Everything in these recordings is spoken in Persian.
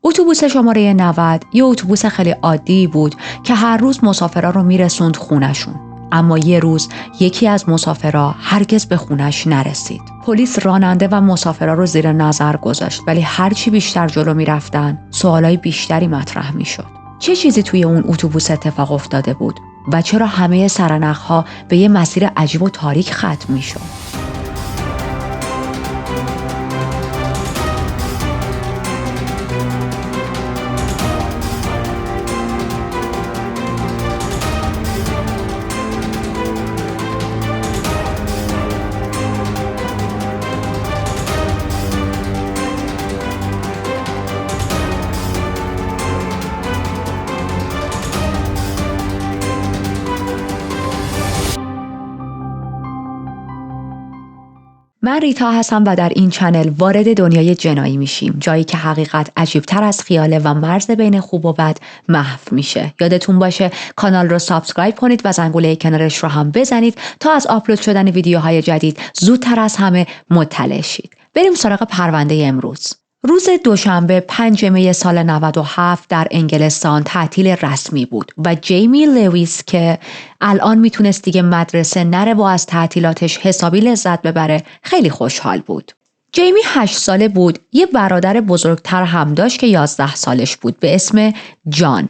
اتوبوس شماره 90 یه اتوبوس خیلی عادی بود که هر روز مسافرها رو میرسوند خونشون. اما یه روز یکی از مسافرها هرگز به خونش نرسید. پلیس راننده و مسافرها رو زیر نظر گذاشت، ولی هرچی بیشتر جلو میرفتن سوالای بیشتری مطرح میشد. چه چیزی توی اون اتوبوس اتفاق افتاده بود و چرا همه سرنخ‌ها به یه مسیر عجیب و تاریک ختم میشد؟ من ریتا هستم و در این چنل وارد دنیای جنایی میشیم، جایی که حقیقت عجیبتر از خیاله و مرز بین خوب و بد محو میشه. یادتون باشه کانال رو سابسکرایب کنید و زنگوله کنارش رو هم بزنید تا از آپلود شدن ویدیوهای جدید زودتر از همه مطلع شید. بریم سراغ پرونده امروز. روز دوشنبه 5 می سال 97 در انگلستان تعطیل رسمی بود و جیمی لویس که الان میتونست دیگه مدرسه نره و از تعطیلاتش حسابی لذت ببره خیلی خوشحال بود. جیمی 8 ساله بود، یه برادر بزرگتر هم داشت که 11 سالش بود به اسم جان.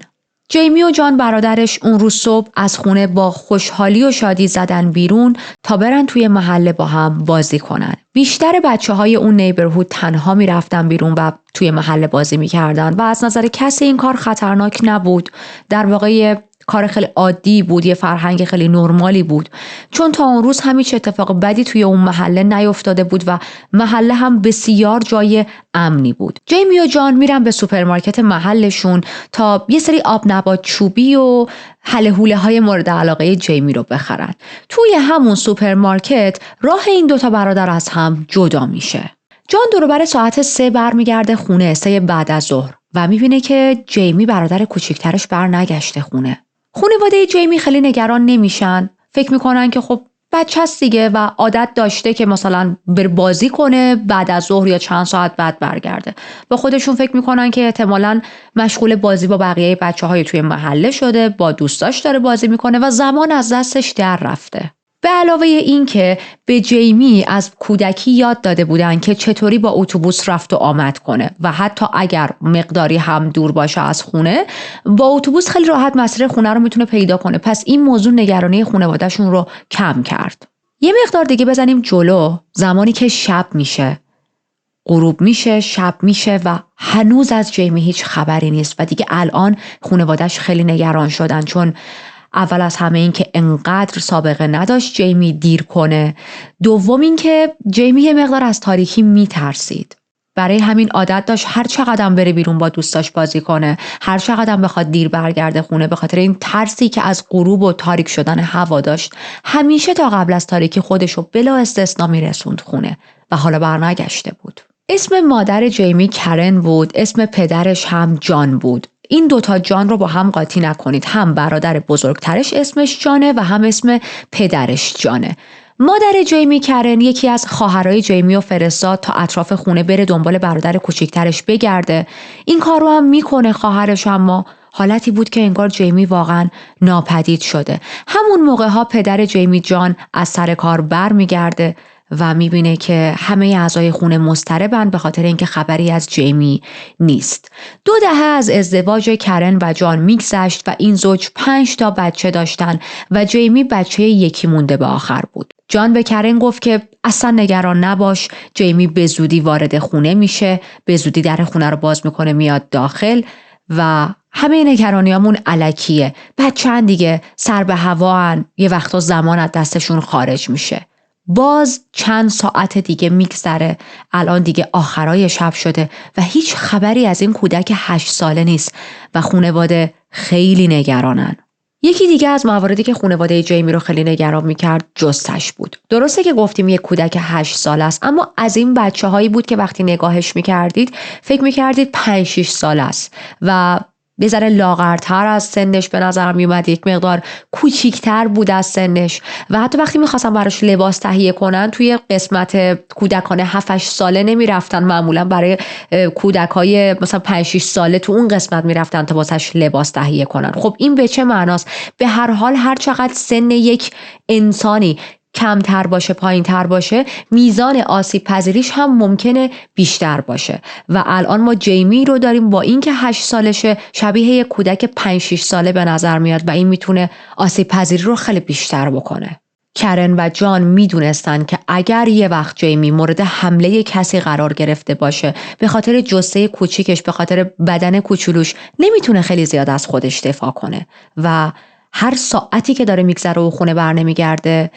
جیمی و جان برادرش اون روز صبح از خونه با خوشحالی و شادی زدن بیرون تا برن توی محله با هم بازی کنن. بیشتر بچه‌های اون نیبرهود تنها میرفتن بیرون و توی محله بازی میکردن و از نظر کسی این کار خطرناک نبود. در واقع کار خیلی عادی بود، یه فرهنگ خیلی نرمالی بود، چون تا اون روز هیچ اتفاق بدی توی اون محله نیفتاده بود و محله هم بسیار جای امنی بود. جیمی و جان میرن به سوپرمارکت محلشون تا یه سری آب نبات چوبی و هله هوله های مورد علاقه جیمی رو بخرن. توی همون سوپرمارکت راه این دوتا برادر از هم جدا میشه. جان دور و بر ساعت 3 برمیگرده خونه، 3 بعد از ظهر، و میبینه که جیمی برادر کوچیکترش نگشته خونه. خانواده جیمی خیلی نگران نمیشن، فکر میکنن که خب بچه هست دیگه و عادت داشته که مثلا بر بازی کنه بعد از ظهر یا چند ساعت بعد برگرده. با خودشون فکر میکنن که احتمالاً مشغول بازی با بقیه بچه‌های توی محله شده، با دوستاش داره بازی میکنه و زمان از دستش در رفته. به علاوه این که به جیمی از کودکی یاد داده بودن که چطوری با اتوبوس رفت و آمد کنه و حتی اگر مقداری هم دور باشه از خونه با اتوبوس خیلی راحت مسیر خونه رو میتونه پیدا کنه. پس این موضوع نگرانی خانواده‌شون رو کم کرد. یه مقدار دیگه بزنیم جلو، زمانی که شب میشه، غروب میشه، شب میشه و هنوز از جیمی هیچ خبری نیست و دیگه الان خانواده‌اش خیلی نگران شدن، چون اول از همه این که انقدر سابقه نداشت جیمی دیر کنه، دوم این که جیمی یه مقدار از تاریکی میترسید. برای همین عادت داشت هر چقدر بره بیرون با دوستاش بازی کنه، هر چقدر بخواد دیر برگرده خونه، به خاطر این ترسی که از غروب و تاریک شدن هوا داشت همیشه تا قبل از تاریکی خودشو بلا استثنا میرسوند خونه و حالا برنگشته بود. اسم مادر جیمی کرن بود، اسم پدرش هم جان بود. این دوتا جان رو با هم قاطی نکنید، هم برادر بزرگترش اسمش جانه و هم اسم پدرش جانه. مادر جیمی کرن یکی از خواهرای جیمی رو فرستاد تا اطراف خونه بره دنبال برادر کوچیکترش بگرده. این کار رو هم میکنه خواهرش، اما حالتی بود که انگار جیمی واقعا ناپدید شده. همون موقع ها پدر جیمی جان از سر کار برمیگرده و میبینه که همه اعضای خونه مضطربن به خاطر اینکه خبری از جیمی نیست. 2 دهه از ازدواج کرن و جان میگذشت و این زوج 5 تا بچه داشتن و جیمی بچه یکی مونده به آخر بود. جان به کرن گفت که اصلا نگران نباش، جیمی به زودی وارد خونه میشه، به زودی در خونه رو باز میکنه میاد داخل و همه نگرانیامون الکیه. بچه‌ان دیگه سر به هوان، یه وقتا زمان از دستشون خارج میشه. باز چند ساعت دیگه میگذره، الان دیگه آخرای شب شده و هیچ خبری از این کودک 8 ساله نیست و خانواده خیلی نگرانن. یکی دیگه از مواردی که خانواده جیمی رو خیلی نگران میکرد جثه‌اش بود. درسته که گفتیم یک کودک 8 ساله است، اما از این بچه‌هایی بود که وقتی نگاهش میکردید فکر میکردید 5-6 ساله است و یه ذره لاغرتر از سنش به نظر میومد، یک مقدار کوچیکتر بود از سنش و حتی وقتی میخواستن براش لباس تهیه کنن توی قسمت کودکان 7-8 ساله نمیرفتن، معمولا برای کودکای مثلا 5-6 ساله تو اون قسمت میرفتن تا واسش لباس تهیه کنن. خب این به چه معناست؟ به هر حال هر چقدر سن یک انسانی کمتر باشه، پایین تر باشه، میزان آسیب پذیریش هم ممکنه بیشتر باشه و الان ما جیمی رو داریم با اینکه 8 سالشه شبیه یک کودک 5-6 ساله به نظر میاد و این میتونه آسیب پذیری رو خیلی بیشتر بکنه. کرن و جان میدونستن که اگر یه وقت جیمی مورد حمله کسی قرار گرفته باشه، به خاطر جثه کوچیکش، به خاطر بدن کوچولوش، نمیتونه خیلی زیاد از خودش دفاع کنه و هر ساعتی که داره میگذره و خونه بر نمیگرده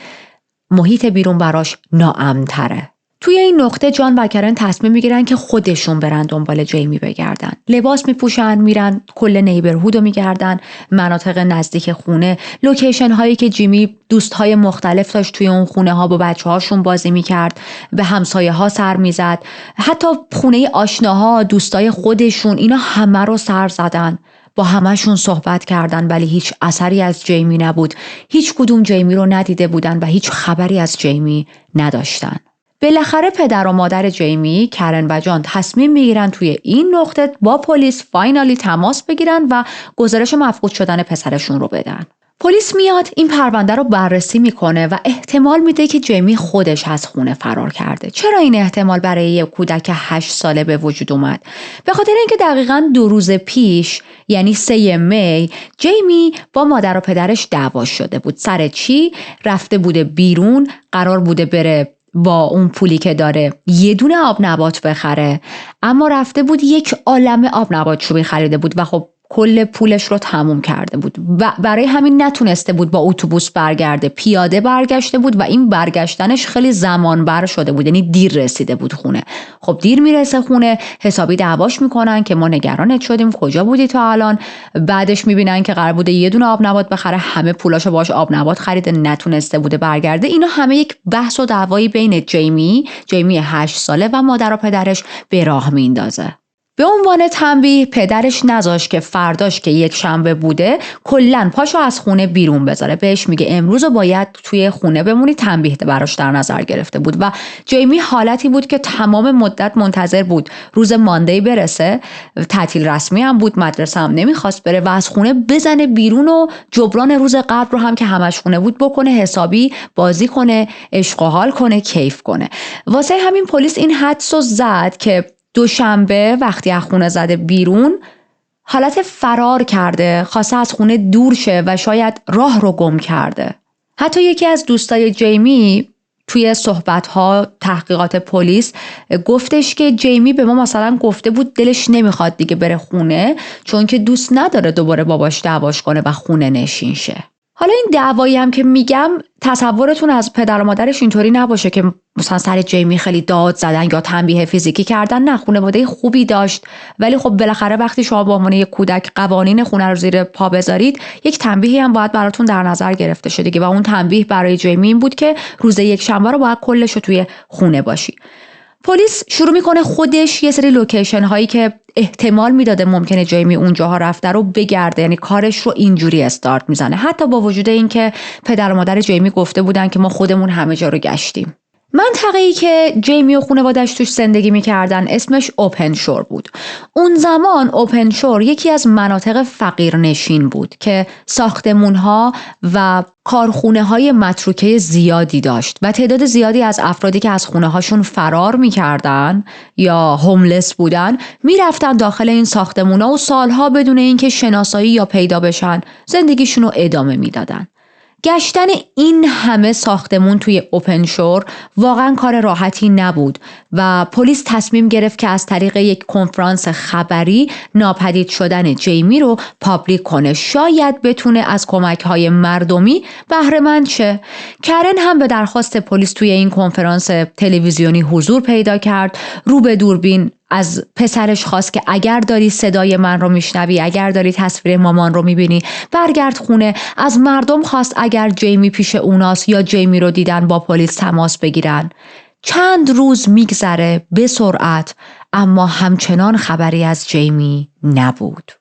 محیط بیرون براش ناامن‌تره. توی این نقطه جان و کرن تصمیم میگیرن که خودشون برن دنبال جیمی بگردن. لباس میپوشن، میرن کل نیبرهود رو میگردن، مناطق نزدیک خونه، لوکیشن هایی که جیمی دوستهای مختلف داشت توی اون خونه ها با بچه هاشون بازی میکرد، به همسایه ها سر میزد، حتی خونه آشناها، دوستای خودشون، اینا همه رو سر زدن. با همه‌شون صحبت کردن ولی هیچ اثری از جیمی نبود. هیچ کدوم جیمی رو ندیده بودن و هیچ خبری از جیمی نداشتن. بالاخره پدر و مادر جیمی، کرن و جان، تصمیم میگیرن توی این نقطه با پلیس فاینالی تماس بگیرن و گزارش مفقود شدن پسرشون رو بدن. پلیس میاد این پرونده رو بررسی میکنه و احتمال میده که جیمی خودش از خونه فرار کرده. چرا این احتمال برای یک کودک 8 ساله به وجود اومد؟ به خاطر اینکه دقیقاً 2 روز پیش، یعنی 3 می، جیمی با مادر و پدرش دعوا شده بود. سر چی؟ رفته بوده بیرون، قرار بوده بره با اون پولی که داره یه دونه آب نبات بخره، اما رفته بود یک عالمه آب نبات چوبی خریده بود و خب کل پولش رو تموم کرده بود و برای همین نتونسته بود با اتوبوس برگرده، پیاده برگشته بود و این برگشتنش خیلی زمان بر شده بود، یعنی دیر رسیده بود خونه. خب دیر میرسه خونه، حسابی دعواش میکنن که ما نگرانت شدیم، کجا بودی تا الان؟ بعدش میبینن که قرار بوده یه دونه آب نبات بخره، همه پولاشو باهاش آب نبات خریده، نتونسته بوده برگرده. اینا همه یک بحث و دعوایی بین جیمی 8 ساله و مادر و پدرش به راه میندازه. به عنوان تنبیه پدرش نذاشت که فرداش که یک شنبه بوده کلاً پاشو از خونه بیرون بذاره. بهش میگه امروز باید توی خونه بمونی، تنبیه براش در نظر گرفته بود و جیمی حالتی بود که تمام مدت منتظر بود روز ماندی برسه، تعطیل رسمی هم بود، مدرسه هم نمیخواست بره و از خونه بزنه بیرون و جبران روز قبل رو هم که همش خونه بود بکنه، حسابی بازی کنه، عشق و حال کنه، کیف کنه. واسه همین پلیس این حدسو زد که دوشنبه وقتی از خونه زده بیرون حالت فرار کرده، خواسته از خونه دور شه و شاید راه رو گم کرده. حتی یکی از دوستای جیمی توی صحبت‌ها تحقیقات پلیس گفتش که جیمی به ما مثلا گفته بود دلش نمیخواد دیگه بره خونه چون که دوست نداره دوباره باباش دعواش کنه و خونه نشین شه. حالا این دعوایی هم که میگم تصورتون از پدر و مادرش اینطوری نباشه که مثلا سر جیمی خیلی داد زدن یا تنبیه فیزیکی کردن. نه، خانواده خوبی داشت ولی خب بالاخره وقتی شما به عنوان یک کودک قوانین خونه رو زیر پا بذارید یک تنبیهی هم باید براتون در نظر گرفته شه دیگه و اون تنبیه برای جیمی این بود که روز یک شنبه رو باید کلش رو توی خونه باشی. پلیس شروع میکنه خودش یه سری لوکیشن هایی که احتمال میداده ممکنه جیمی اونجاها رفته رو بگرده، یعنی کارش رو اینجوری استارت میزنه، حتی با وجود این که پدر و مادر جیمی گفته بودن که ما خودمون همه جا رو گشتیم. منطقه‌ای که جیمی و خانواده‌اش توش زندگی می‌کردن اسمش اوپن شور بود. اون زمان اوپن شور یکی از مناطق فقیرنشین بود که ساختمان‌ها و کارخونه‌های متروکه زیادی داشت و تعداد زیادی از افرادی که از خونه‌هاشون فرار می‌کردن یا هوملس بودن می‌رفتن داخل این ساختمان‌ها و سالها بدون اینکه شناسایی یا پیدا بشن زندگیشون رو ادامه میدادن. گشتن این همه ساختمون توی اوپن شور واقعا کار راحتی نبود و پلیس تصمیم گرفت که از طریق یک کنفرانس خبری ناپدید شدن جیمی رو پابلیک کنه، شاید بتونه از کمک‌های مردمی بهره مند شه. کرن هم به درخواست پلیس توی این کنفرانس تلویزیونی حضور پیدا کرد، رو به دوربین از پسرش خواست که اگر داری صدای من رو میشنوی، اگر داری تصویر مامان رو میبینی برگرد خونه. از مردم خواست اگر جیمی پیش اوناست یا جیمی رو دیدن با پلیس تماس بگیرن. چند روز میگذره به سرعت اما همچنان خبری از جیمی نبود.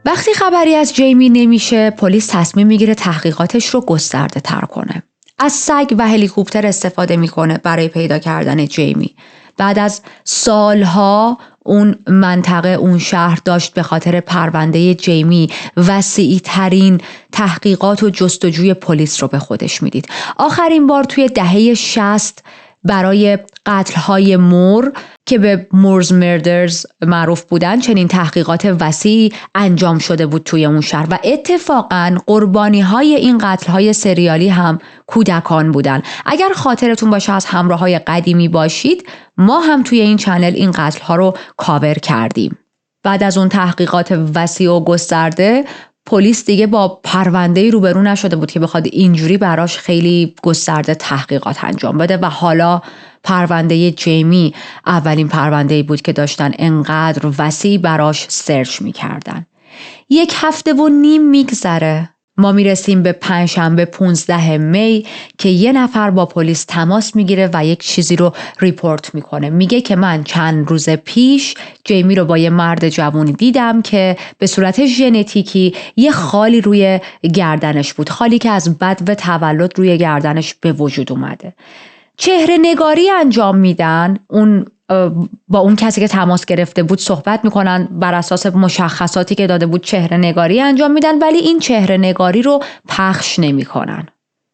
وقتی خبری از جیمی نمیشه، پلیس تصمیم میگیره تحقیقاتش رو گسترده تر کنه. از سگ و هلیکوپتر استفاده میکنه برای پیدا کردن جیمی. بعد از سالها اون منطقه، اون شهر داشت به خاطر پرونده جیمی وسیعی ترین تحقیقات و جستجوی پلیس رو به خودش میدید. آخرین بار توی دهه 60 برای قتل‌های مور که به مورز مردرز معروف بودن چنین تحقیقات وسیعی انجام شده بود توی اون شهر و اتفاقاً قربانی‌های این قتل‌های سریالی هم کودکان بودن. اگر خاطرتون باشه از همراه‌های قدیمی باشید، ما هم توی این چنل این قتل‌ها رو کاور کردیم. بعد از اون تحقیقات وسیع و گسترده، پلیس دیگه با پرونده‌ای روبرو نشده بود که بخواد اینجوری براش خیلی گسترده تحقیقات انجام بده و حالا پرونده جیمی اولین پرونده‌ای بود که داشتن انقدر وسیع براش سرچ می‌کردن. 1.5 هفته میگذره. ما میرسیم به پنجشنبه 15 می که یه نفر با پلیس تماس میگیره و یک چیزی رو ریپورت میکنه. میگه که من چند روز پیش جیمی رو با یه مرد جوونی دیدم که به صورت ژنتیکی یه خالی روی گردنش بود. خالی که از بدو تولد روی گردنش به وجود اومده. چهره نگاری انجام میدن. با اون کسی که تماس گرفته بود صحبت میکنن، بر اساس مشخصاتی که داده بود چهره نگاری انجام میدن، ولی این چهره نگاری رو پخش نمیکنن.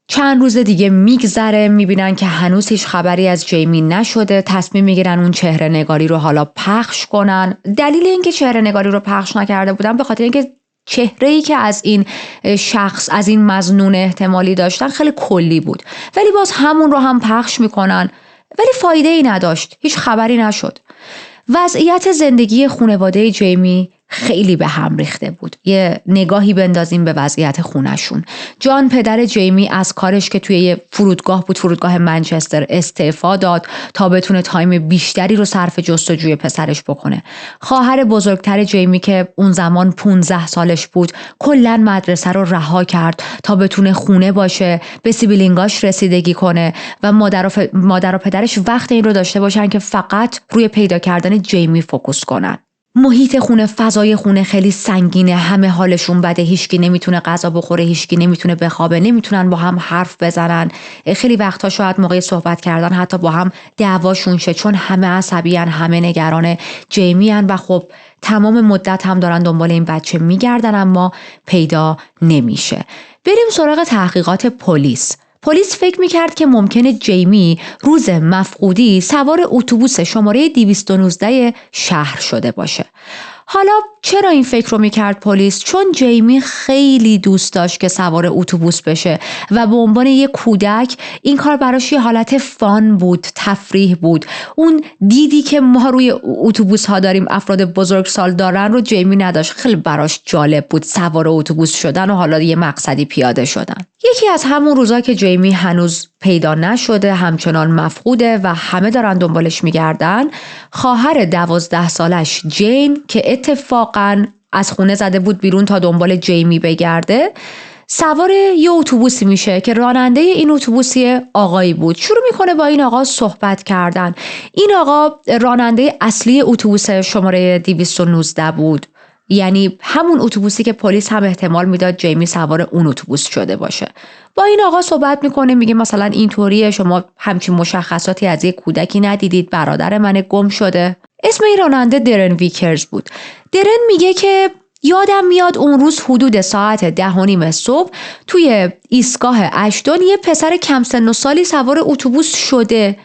چند روز دیگه میگذره، میبینن که هنوز هیچ خبری از جیمی نشده. تصمیم میگیرن اون چهره نگاری رو حالا پخش کنن. دلیل اینکه چهره نگاری رو پخش نکرده بودن به خاطر اینکه چهره‌ای که از این شخص، از این مظنون احتمالی داشتن خیلی کلی بود، ولی باز همون رو هم پخش میکنن، ولی فایده ای نداشت. هیچ خبری نشد. وضعیت زندگی خانواده جیمی خیلی به هم ریخته بود. یه نگاهی بندازیم به وضعیت خونشون. جان پدر جیمی از کارش که توی یه فرودگاه بود، فرودگاه منچستر، استعفا داد تا بتونه تایم بیشتری رو صرف جستجوی پسرش بکنه. خواهر بزرگتر جیمی که اون زمان 15 سالش بود کلاً مدرسه رو رها کرد تا بتونه خونه باشه، به سیبیلینگاش رسیدگی کنه و مادر و پدرش وقت این رو داشته باشن که فقط روی پیدا کردن جیمی فوکوس کنن. محیط خونه، فضای خونه خیلی سنگینه. همه حالشون بده. هیچکی نمیتونه غذا بخوره، هیچکی نمیتونه بخوابه، نمیتونن با هم حرف بزنن. خیلی وقتا شاید موقع صحبت کردن حتی با هم دعواشون شه، چون همه عصبیان، همه نگران جیمی ان و خب تمام مدت هم دارن دنبال این بچه میگردن اما پیدا نمیشه. بریم سراغ تحقیقات پلیس. پلیس فکر میکرد که ممکنه جیمی روز مفقودی سوار اتوبوس شماره 219 شهر شده باشه. حالا چرا این فکر رو میکرد پلیس؟ چون جیمی خیلی دوست داشت که سوار اتوبوس بشه و به عنوان یک کودک این کار براش یه حالت فان بود، تفریح بود. اون دیدی که ما روی اتوبوس ها داریم افراد بزرگسال دارن رو جیمی نداشت. خیلی براش جالب بود سوار اتوبوس شدن و حالا یه مقصدی پیاده شدن. یکی از همون روزا که جیمی هنوز پیدا نشده، همچنان مفقوده و همه دارن دنبالش میگردن، خواهر 12 سالش جین که اتفاقاً از خونه زده بود بیرون تا دنبال جیمی بگرده، سوار یه اتوبوسی میشه که راننده این اتوبوسی آقایی بود. شروع میکنه با این آقا صحبت کردن. این آقا راننده اصلی اتوبوس شماره 219 بود، یعنی همون اتوبوسی که پلیس هم احتمال میداد جیمی سوار اون اتوبوس شده باشه. با این آقا صحبت میکنه، میگه مثلا اینطوریه، شما همچین مشخصاتی از یک کودکی ندیدید، برادر من گم شده. اسم این راننده درن ویکرز بود. درن میگه که یادم میاد اون روز حدود ساعت 10:30 صبح توی ایستگاه اشتون یه پسر کم سن و سالی سوار اتوبوس شده.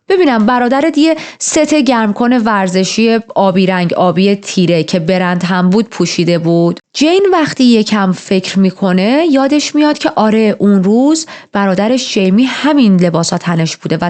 ببینم برادرت یه ست گرمکن ورزشی آبی رنگ، آبی تیره که برند هم بود پوشیده بود. جین وقتی یکم فکر میکنه یادش میاد که آره اون روز برادرش جیمی همین لباسا تنش بوده و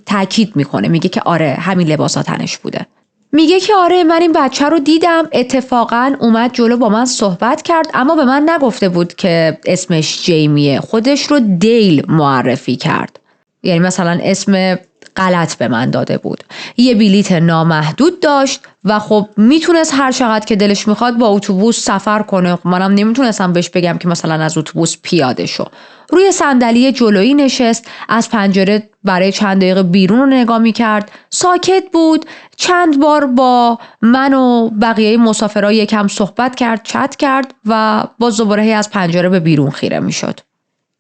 تأکید میکنه، میگه که آره همین لباسا تنش بوده. میگه که آره من این بچه رو دیدم، اتفاقاً اومد جلو با من صحبت کرد اما به من نگفته بود که اسمش جیمیه، خودش رو دیل معرفی کرد، یعنی مثلا اسم غلط به من داده بود. یه بلیت نامحدود داشت و خب میتونست هر چقدر که دلش میخواد با اتوبوس سفر کنه. خب منم نمیتونستم بهش بگم که مثلا از اتوبوس پیاده شو. روی صندلی جلویی نشست، از پنجره برای چند دقیقه بیرون رو نگاه میکرد، ساکت بود، چند بار با من و بقیه مسافرها یکم صحبت کرد، چت کرد و باز دوباره از پنجره به بیرون خیره میشد.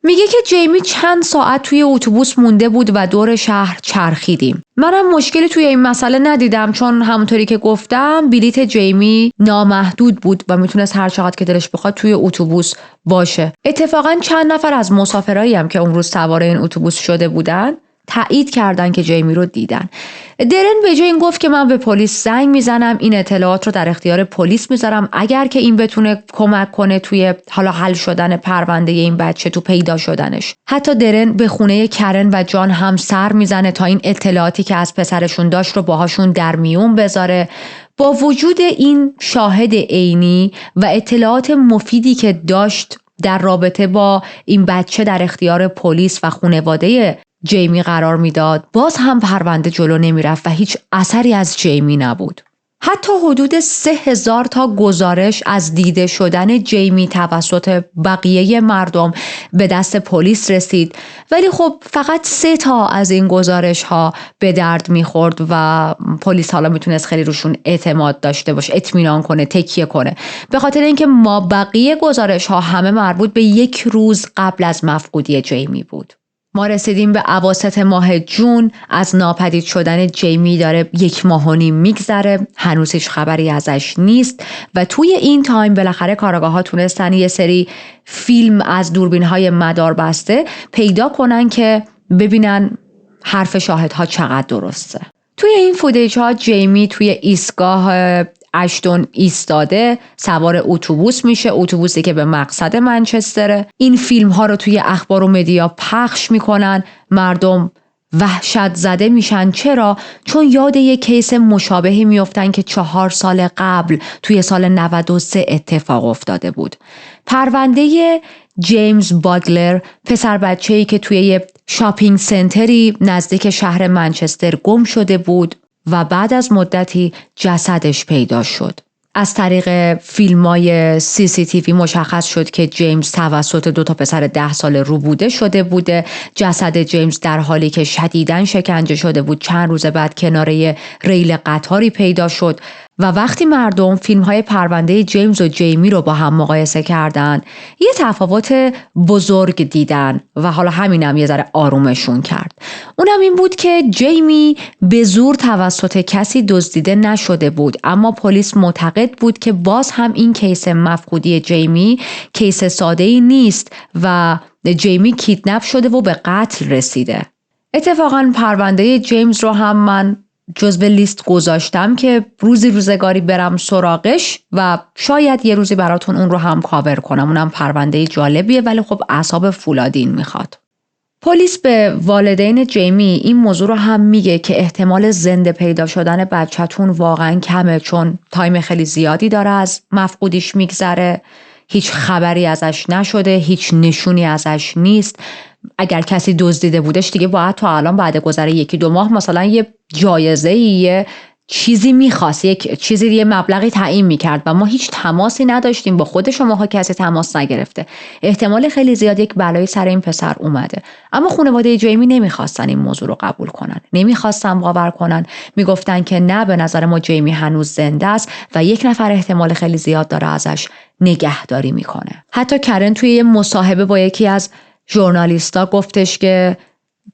میگه که جیمی چند ساعت توی اتوبوس مونده بود و دور شهر چرخیدیم. منم مشکلی توی این مسئله ندیدم، چون همونطوری که گفتم بلیت جیمی نامحدود بود و میتونست هر چقدر که دلش بخواد توی اتوبوس باشه. اتفاقا چند نفر از مسافرایی هم که اون روز سوار این اتوبوس شده بودن تایید کردن که جیمی رو دیدن. درن به جای این گفت که من به پلیس زنگ میزنم، این اطلاعات رو در اختیار پلیس میذارم، اگر که این بتونه کمک کنه توی حالا حل شدن پرونده این بچه، تو پیدا شدنش. حتی درن به خونه کرن و جان هم سر میزنه تا این اطلاعاتی که از پسرشون داشت رو باهاشون در میون بذاره. با وجود این شاهد عینی و اطلاعات مفیدی که داشت در رابطه با این بچه در اختیار پلیس و خانواده جیمی قرار میداد، باز هم پرونده جلو نمیرفت و هیچ اثری از جیمی نبود. حتی حدود 3000 تا گزارش از دیده شدن جیمی توسط بقیه مردم به دست پلیس رسید، ولی خب فقط 3 تا از این گزارش ها به درد میخورد و پلیس حالا میتونست خیلی روشون اعتماد داشته باشه، اطمینان کنه، تکیه کنه، به خاطر اینکه ما بقیه گزارش ها همه مربوط به 1 روز قبل از مفقودی جیمی بود. ما رسیدیم به اواسط ماه جون، از ناپدید شدن جیمی داره 1.5 ماه میگذره، هنوز هیچ خبری ازش نیست و توی این تایم بالاخره کارآگاه‌ها تونستن یه سری فیلم از دوربین‌های مداربسته پیدا کنن که ببینن حرف شاهدها چقدر درسته. توی این فوتیج‌ها جیمی توی ایستگاه اشتون ایستاده، سوار اتوبوس میشه، اتوبوسی که به مقصد منچستره. این فیلم ها رو توی اخبار و مدیا پخش میکنن، مردم وحشت زده میشن. چرا؟ چون یاد یک کیس مشابهی میافتن که 4 سال قبل توی سال 93 اتفاق افتاده بود. پرونده جیمز باگلر، پسر بچه‌ای که توی یه شاپینگ سنتری نزدیک شهر منچستر گم شده بود و بعد از مدتی جسدش پیدا شد. از طریق فیلم‌های CCTV مشخص شد که جیمز توسط 2 پسر 10 ساله روبوده شده بوده. جسد جیمز در حالی که شدیداً شکنجه شده بود چند روز بعد کناره ریل قطاری پیدا شد و وقتی مردم فیلم‌های پرونده جیمز و جیمی رو با هم مقایسه کردن، یه تفاوت بزرگ دیدن و حالا همینم یه ذره آرومشون کرد. اونم این بود که جیمی به زور توسط کسی دزدیده نشده بود، اما پلیس معتقد بود که باز هم این کیس مفقودی جیمی کیس ساده‌ای نیست و جیمی کیدنپ شده و به قتل رسیده. اتفاقاً پرونده جیمز رو هم من جزو لیست گذاشتم که روزگاری برم سراغش و شاید یه روزی براتون اون رو هم کاور کنم. اونم پرونده جالبیه ولی خب اعصاب فولادین میخواد. پلیس به والدین جیمی این موضوع رو هم میگه که احتمال زنده پیدا شدن بچه‌تون واقعا کمه، چون تایم خیلی زیادی داره از مفقودیش میگذره، هیچ خبری ازش نشده، هیچ نشونی ازش نیست. اگر کسی دزدیده بودش دیگه باید تا الان بعد گذر 1-2 ماه مثلا یه جایزه‌ای، یه چیزی میخواست، یه مبلغی تعیین میکرد و ما هیچ تماسی نداشتیم با خود شماها، کسی تماس نگرفته. احتمال خیلی زیاد یک بلایی سر این پسر اومده. اما خانواده جیمی نمیخواستن این موضوع رو قبول کنن، نمیخواستن باور کنن، میگفتن که نه، به نظر ما جیمی هنوز زنده است و 1 نفر احتمال خیلی زیاد داره ازش نگهداری میکنه. حتی کرن توی یه مصاحبه با یکی از ژورنالیستا گفتش که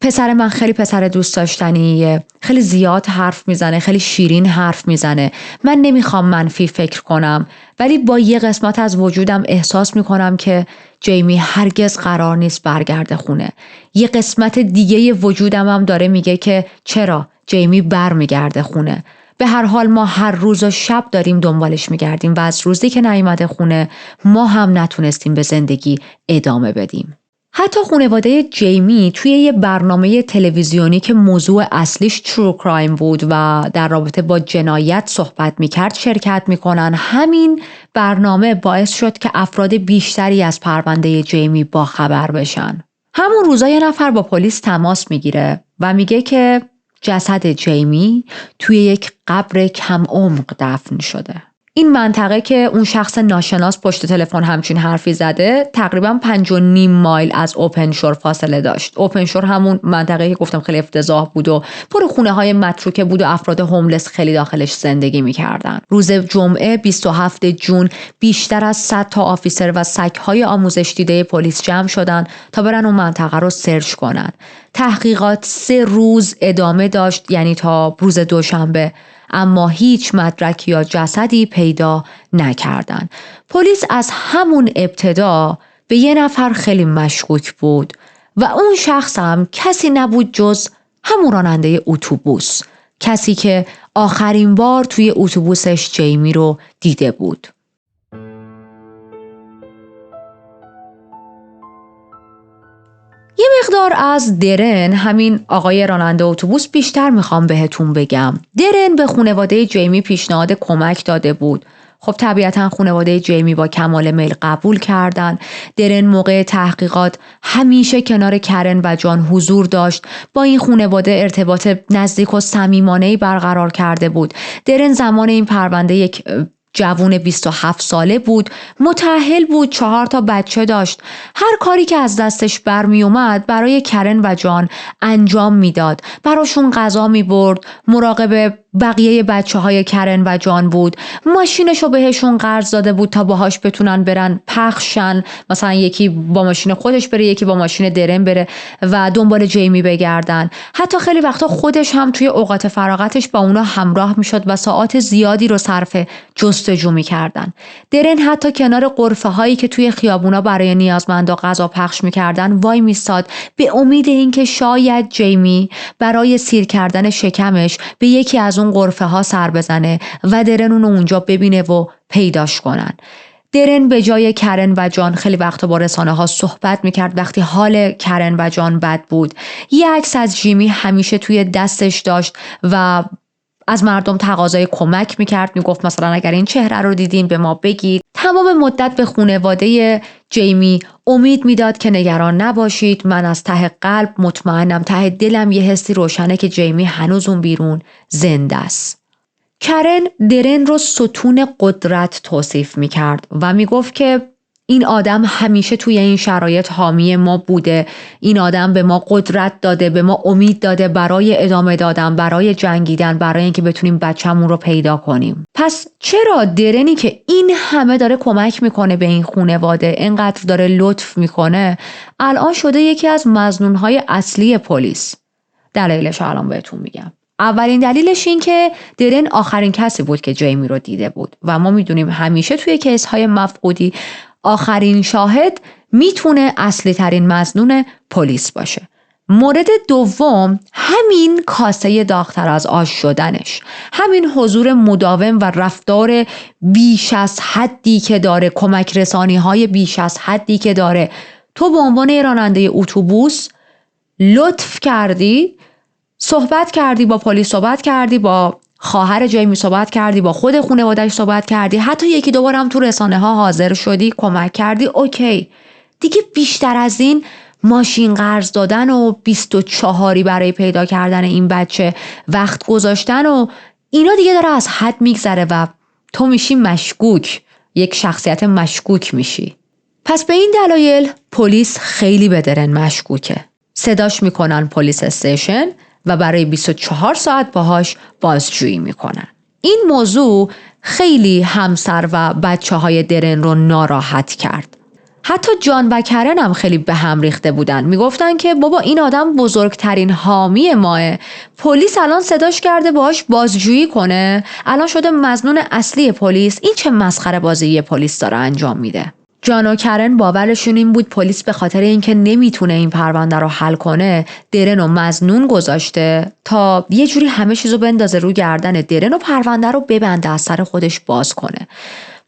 پسر من خیلی پسر دوست داشتنیه، خیلی زیاد حرف میزنه، خیلی شیرین حرف میزنه. من نمیخوام منفی فکر کنم ولی با یه قسمت از وجودم احساس میکنم که جیمی هرگز قرار نیست برگرده خونه. یه قسمت دیگه وجودم هم داره میگه که چرا جیمی برمیگرده خونه. به هر حال ما هر روز و شب داریم دنبالش میگردیم و از روزی که نیامده خونه ما هم نتونستیم به زندگی ادامه بدیم. حتی خانواده جیمی توی یه برنامه تلویزیونی که موضوع اصلیش ترو کرایم بود و در رابطه با جنایت صحبت میکرد شرکت میکنن. همین برنامه باعث شد که افراد بیشتری از پرونده جیمی باخبر بشن. همون روزا یه نفر با پلیس تماس میگیره و میگه که جسد جیمی توی یک قبر کم عمق دفن شده. این منطقه که اون شخص ناشناس پشت تلفن همچین حرفی زده تقریبا 5.5 مایل از اوپن شور فاصله داشت. اوپن شور همون منطقه که گفتم خیلی افتضاح بود و پر خونه های متروکه بود و افراد هوملس خیلی داخلش زندگی میکردن. روز جمعه 27 جون بیشتر از 100 تا آفیسر و سگ‌های آموزش دیده پلیس جمع شدن تا برن اون منطقه رو سرچ کنن. تحقیقات 3 روز ادامه داشت، یعنی تا روز دوشنبه، اما هیچ مدرکی یا جسدی پیدا نکردن. پلیس از همون ابتدا به یه نفر خیلی مشکوک بود و اون شخص هم کسی نبود جز همون راننده اتوبوس، کسی که آخرین بار توی اتوبوسش جیمی رو دیده بود. یه مقدار از درن، همین آقای راننده اتوبوس، بیشتر میخوام بهتون بگم. درن به خانواده جیمی پیشنهاد کمک داده بود. خب طبیعتا خانواده جیمی با کمال میل قبول کردن. درن موقع تحقیقات همیشه کنار کرن و جان حضور داشت. با این خانواده ارتباط نزدیک و صمیمانه‌ای برقرار کرده بود. درن زمان این پرونده یک جوون 27 ساله بود، متأهل بود، 4 تا بچه داشت. هر کاری که از دستش برمی اومد برای کرن و جان انجام میداد. براشون غذا می برد، مراقب بقیه بچه های کرن و جان بود. ماشینشو بهشون قرض داده بود تا باهاش بتونن برن پخشن، مثلا یکی با ماشین خودش بره، یکی با ماشین درن بره و دنبال جیمی بگردن. حتی خیلی وقتا خودش هم توی اوقات فراغتش با اونا همراه میشد و ساعات زیادی رو صرف جستجو میکردن. درن حتی کنار غرفه هایی که توی خیابونا برای نیازمندا غذا پخش میکردن وای میستاد به امید اینکه شاید جیمی برای سیر کردن شکمش به یکی از اون غرفه ها سر بزنه و درن اونو اونجا ببینه و پیداش کنن. درن به جای کرن و جان خیلی وقتا با رسانه ها صحبت میکرد وقتی حال کرن و جان بد بود. یه عکس از جیمی همیشه توی دستش داشت و از مردم تقاضای کمک میکرد، میگفت مثلا اگر این چهره رو دیدین به ما بگید. تمام مدت به خانواده جیمی امید میداد که نگران نباشید، من از ته قلب مطمئنم، ته دلم یه حسی روشنه که جیمی هنوز اون بیرون زنده است. کرن درن رو ستون قدرت توصیف میکرد و میگفت که این آدم همیشه توی این شرایط حامی ما بوده، این آدم به ما قدرت داده، به ما امید داده برای ادامه دادن، برای جنگیدن، برای اینکه بتونیم بچه‌مون رو پیدا کنیم. پس چرا درنی که این همه داره کمک میکنه به این خانواده، اینقدر داره لطف میکنه، الان شده یکی از مظنونهای اصلی پلیس؟ دلیلش الان بهتون میگم. اولین دلیلش این که درن آخرین کسی بود که جیمی رو دیده بود و ما میدونیم همیشه توی کیس‌های مفقودی آخرین شاهد میتونه اصلی ترین مظنون پلیس باشه. مورد دوم همین کاسه داغ‌تر از آش شدنش، همین حضور مداوم و رفتار بیش از حدی که داره، کمک رسانی‌های بیش از حدی که داره. تو به عنوان راننده اتوبوس لطف کردی، صحبت کردی با پلیس، صحبت کردی با خواهر جیمی، صحبت کردی با خود خانواده‌اش، صحبت کردی، حتی یکی دو بار هم تو رسانه ها حاضر شدی، کمک کردی، اوکی. دیگه بیشتر از این ماشین قرض دادن و 24 برای پیدا کردن این بچه وقت گذاشتن و اینا دیگه داره از حد میگذره و تو میشی مشکوک، یک شخصیت مشکوک میشی. پس به این دلایل پلیس خیلی به درن مشکوکه. صداش میکنن پلیس استیشن و برای 24 ساعت باهاش بازجویی میکنن. این موضوع خیلی همسر و بچه های درن رو ناراحت کرد. حتی جان و کرن هم خیلی به هم ریخته بودن. میگفتن که بابا این آدم بزرگترین حامی ماه، پلیس الان صداش کرده باهاش بازجویی کنه، الان شده مظنون اصلی پلیس. این چه مسخره بازی پلیس داره انجام میده. جان و کرن باورشون این بود پلیس به خاطر اینکه نمیتونه این پرونده رو حل کنه درن رو مظنون گذاشته تا یه جوری همه چیزو بندازه رو گردن درن و پرونده رو ببنده، از سر خودش باز کنه.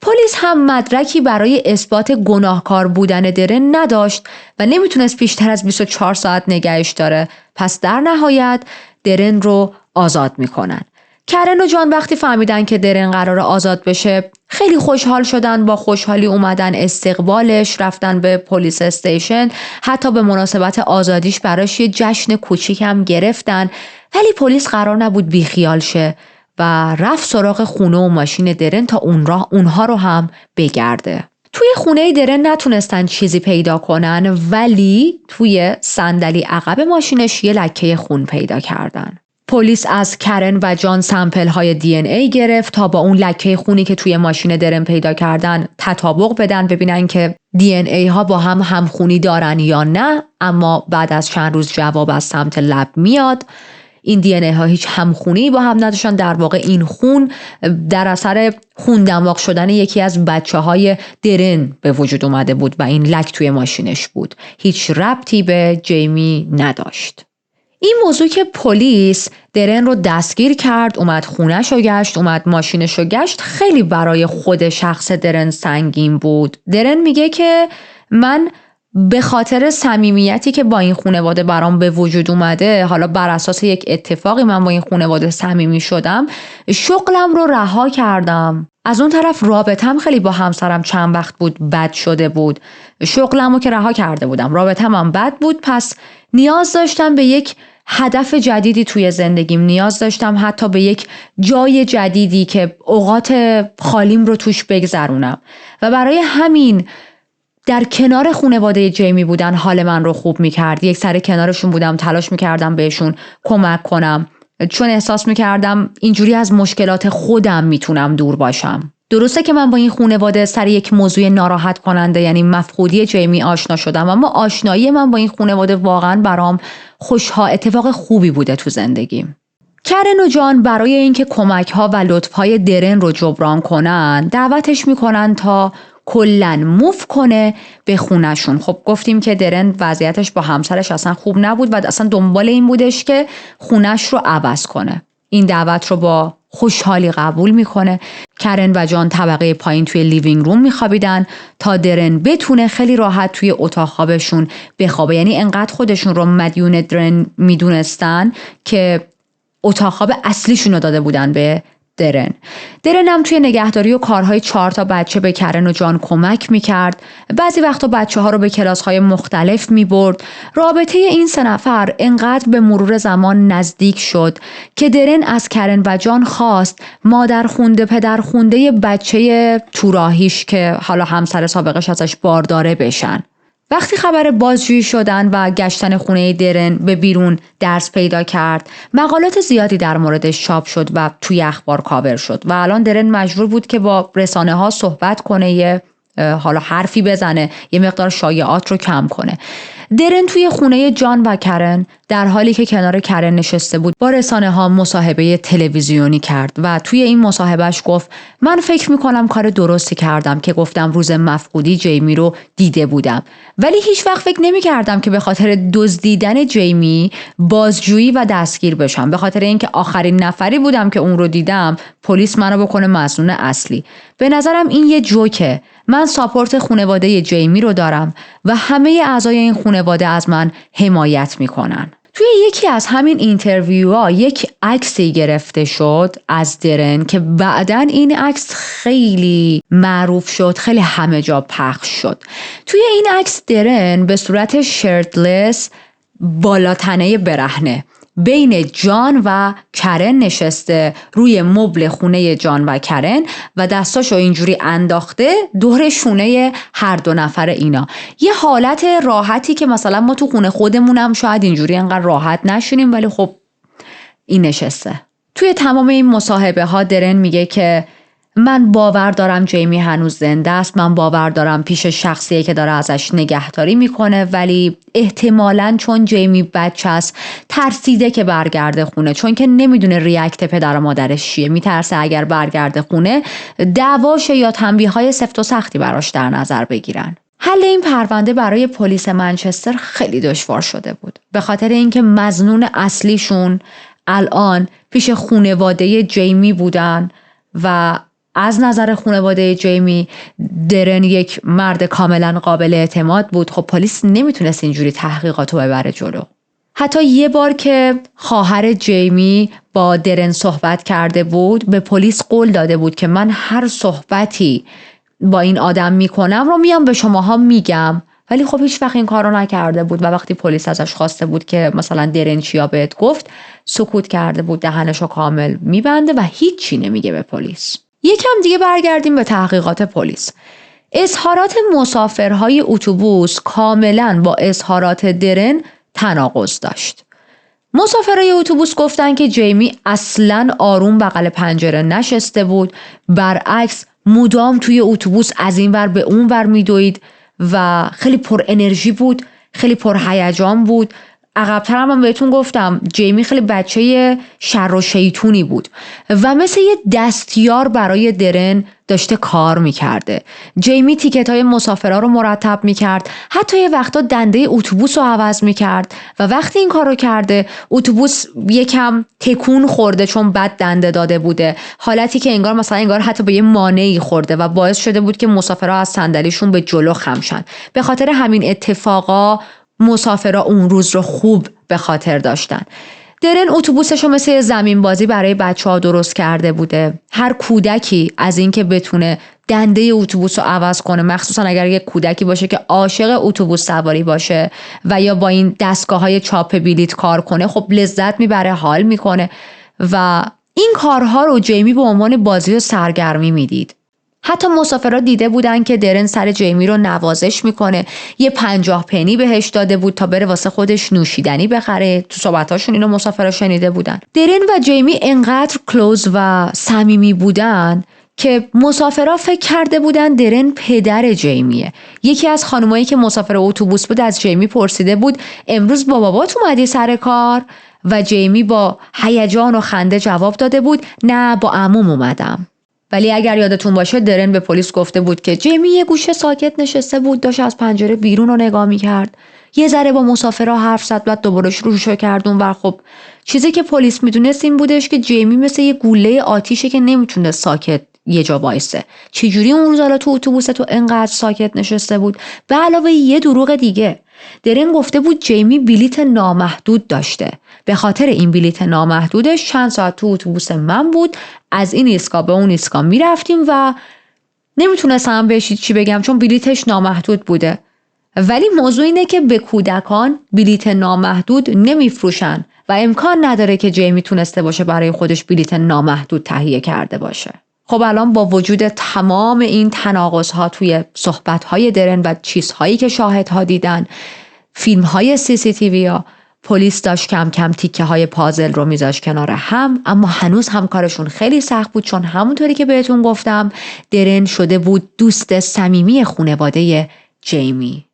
پلیس هم مدرکی برای اثبات گناهکار بودن درن نداشت و نمیتونست بیشتر از 24 ساعت نگهش داره. پس در نهایت درن رو آزاد میکنن. کرن و جان وقتی فهمیدن که درن قراره آزاد بشه خیلی خوشحال شدن، با خوشحالی اومدن استقبالش، رفتن به پلیس استیشن، حتی به مناسبت آزادیش براش یه جشن کوچیک هم گرفتن ولی پلیس قرار نبود بیخیال شه و رفت سراغ خونه و ماشین درن تا اونها رو هم بگرده. توی خونه درن نتونستن چیزی پیدا کنن، ولی توی صندلی عقب ماشینش یه لکه خون پیدا کردن. پلیس از کرن و جان سمپل های DNA گرفت تا با اون لکه خونی که توی ماشین درن پیدا کردن تطابق بدن، ببینن که DNA ها با هم همخونی دارن یا نه. اما بعد از چند روز جواب از سمت لب میاد این DNA ها هیچ همخونی با هم نداشتن. در واقع این خون در اثر خون دماغ شدن یکی از بچه های درن به وجود اومده بود و این لک توی ماشینش بود، هیچ ربطی به جیمی نداشت. این موضوع که پلیس درن رو دستگیر کرد، اومد خونش رو گشت، اومد ماشینش رو گشت، خیلی برای خود شخص درن سنگین بود. درن میگه که من به خاطر صمیمیتی که با این خانواده برام به وجود اومده، حالا بر اساس یک اتفاقی من با این خانواده صمیمی شدم، شغلم رو رها کردم. از اون طرف رابطم خیلی با همسرم چند وقت بود بد شده بود، شغلم رو که رها کرده بودم، رابطم هم بد بود، پس نیاز داشتم به یک هدف جدیدی توی زندگیم، نیاز داشتم حتی به یک جای جدیدی که اوقات خالیم رو توش بگذرونم و برای همین در کنار خانواده جیمی بودن حال من رو خوب میکرد. یک سر کنارشون بودم، تلاش میکردم بهشون کمک کنم، چون احساس میکردم اینجوری از مشکلات خودم میتونم دور باشم. درسته که من با این خانواده سر یک موضوع ناراحت کننده یعنی مفقودی جیمی آشنا شدم، اما آشنایی من با این خانواده واقعا برام اتفاق خوبی بوده تو زندگیم. کرن و جان برای اینکه کمک‌ها و لطف‌های درن رو جبران کنن دعوتش میکنن تا کلن موف کنه به خونشون. خب گفتیم که درن وضعیتش با همسرش اصلا خوب نبود و اصلا دنبال این بودش که خونش رو عوض کنه. این دعوت رو با خوشحالی قبول میکنه. کرن و جان طبقه پایین توی لیوینگ روم میخوابیدن تا درن بتونه خیلی راحت توی اتاق خوابشون بخوابه. یعنی انقدر خودشون رو مدیون درن میدونستن که اتاق خواب اصلیشون رو داده بودن به درن هم توی نگهداری و کارهای 4 تا بچه به کرن و جان کمک میکرد. بعضی وقتا بچه ها رو به کلاس‌های مختلف میبرد. رابطه این 3 نفر انقدر به مرور زمان نزدیک شد که درن از کرن و جان خواست مادر خونده پدر خونده بچه توراهیش که حالا همسر سابقش ازش بارداره بشن. وقتی خبر بازجویی شدن و گشتن خونه درن به بیرون درس پیدا کرد، مقالات زیادی در موردش چاپ شد و توی اخبار کاور شد و الان درن مجبور بود که با رسانه ها صحبت کنه، حالا حرفی بزنه، یه مقدار شایعات رو کم کنه. درن توی خونه جان و کرن در حالی که کنار کرن نشسته بود با رسانه ها مصاحبه تلویزیونی کرد و توی این مصاحبهش گفت من فکر میکنم کار درستی کردم که گفتم روز مفقودی جیمی رو دیده بودم، ولی هیچ وقت فکر نمیکردم که به خاطر دزدیدن جیمی بازجویی و دستگیر بشم. به خاطر اینکه آخرین نفری بودم که اون رو دیدم پلیس منو بکنه مسئول اصلی. به نظرم این یه جوکه. من ساپورت خانواده جیمی رو دارم و همه اعضای این خانواده از من حمایت میکنن. توی یکی از همین اینترویوها یک عکسی گرفته شد از درن که بعداً این عکس خیلی معروف شد، خیلی همه جا پخش شد. توی این عکس درن به صورت شرتلس بالاتنه برهنه بین جان و کرن نشسته روی مبل خونه جان و کرن و دستاشو اینجوری انداخته دور شونه هر 2 نفر اینا. یه حالت راحتی که مثلا ما تو خونه خودمونم شاید اینجوری انقدر راحت نشونیم، ولی خب این نشسته. توی تمام این مصاحبه ها درن میگه که من باور دارم جیمی هنوز زنده است، من باور دارم پیش شخصیه که داره ازش نگهداری میکنه، ولی احتمالاً چون جیمی بچه است ترسیده که برگرده خونه، چون که نمیدونه ریاکت پدر و مادرش چیه، میترسه اگر برگرده خونه دعواشه یا تنبیه‌های سفت و سختی براش در نظر بگیرن. حل این پرونده برای پلیس منچستر خیلی دشوار شده بود، به خاطر اینکه مظنون اصلیشون الان پیش خانواده جیمی بودن و از نظر خانواده جیمی درن یک مرد کاملا قابل اعتماد بود. خب پلیس نمیتونست اینجوری تحقیقاتو ببره جلو. حتی یه بار که خواهر جیمی با درن صحبت کرده بود به پلیس قول داده بود که من هر صحبتی با این آدم میکنم رو میام به شماها میگم ولی خب هیچ وقت این کارو نکرده بود و وقتی پلیس ازش خواسته بود که مثلا درن چیا بهت گفت، سکوت کرده بود، دهنشو کامل میبنده و هیچی نمیگه به پلیس. یکم دیگه برگردیم به تحقیقات پلیس. اظهارات مسافرهای اتوبوس کاملا با اظهارات درن تناقض داشت. مسافرای اتوبوس گفتن که جیمی اصلاً آروم بغل پنجره نشسته بود، برعکس مدام توی اتوبوس از این ور به اون ور میدوید و خیلی پر انرژی بود، خیلی پر هیجان بود. عقب‌تر هم بهتون گفتم جیمی خیلی بچه شر و شیطونی بود و مثل یه دستیار برای درن داشته کار میکرده. جیمی تیکت‌های مسافرها رو مرتب میکرد، حتی یه وقتا دنده اتوبوس رو عوض میکرد و وقتی این کار رو کرده اتوبوس یکم تکون خورده چون بد دنده داده بوده، حالتی که انگار حتی به یه مانعی خورده و باعث شده بود که مسافرها از صندلیشون به جلو خم شن. به خاطر همین اتفاقا مسافرها اون روز رو خوب به خاطر داشتن. درن اتوبوسش رو مثل زمین بازی برای بچه‌ها درست کرده بوده. هر کودکی از این که بتونه دنده اتوبوس رو عوض کنه، مخصوصا اگر یک کودکی باشه که عاشق اتوبوس سواری باشه و یا با این دستگاه‌های چاپ بلیط کار کنه، خب لذت میبره، حال میکنه و این کارها رو جیمی به عنوان بازی و سرگرمی میدید. حتی مسافرها دیده بودن که درن سر جیمی رو نوازش میکنه، یه 50 پنی بهش داده بود تا بره واسه خودش نوشیدنی بخره. تو صحبتاشون اینو مسافرها شنیده بودن. درن و جیمی انقدر کلوز و صمیمی بودن که مسافرها فکر کرده بودن درن پدر جیمیه. یکی از خانمایی که مسافر اتوبوس بود از جیمی پرسیده بود امروز با بابات اومدی سر کار؟ و جیمی با هیجان و خنده جواب داده بود نه، با عموم اومدم. ولی اگر یادتون باشه درن به پلیس گفته بود که جیمی یه گوشه ساکت نشسته بود، داشت از پنجره بیرون رو نگاه می‌کرد، یه ذره با مسافرها حرف زد، بعد دوباره شروع کردون. و خب چیزی که پلیس میدونست این بودش که جیمی مثل یه گوله آتیشه که نمیتونه ساکت یه جا وایسه. چجوری اون روز حالا تو اتوبوس تو انقدر ساکت نشسته بود؟ به علاوه یه دروغ دیگه، درن گفته بود جیمی بلیت نامحدود داشته. به خاطر این بلیت نامحدودش چند ساعت تو اتوبوس من بود، از این ایستگاه به اون ایستگاه میرفتیم و نمیتونستم بهش چی بگم چون بلیتش نامحدود بوده. ولی موضوع اینه که به کودکان بلیت نامحدود نمیفروشن و امکان نداره که جیمی تونسته باشه برای خودش بلیت نامحدود تهیه کرده باشه. خب الان با وجود تمام این تناقض‌ها توی صحبت‌های درن و چیزهایی که شاهدها دیدن، فیلم‌های CCTV ها، پلیس داشت کم کم تیکه‌های پازل رو میذاشت کنار هم، اما هنوز هم کارشون خیلی سخت بود چون همونطوری که بهتون گفتم درن شده بود دوست صمیمی خانواده جیمی.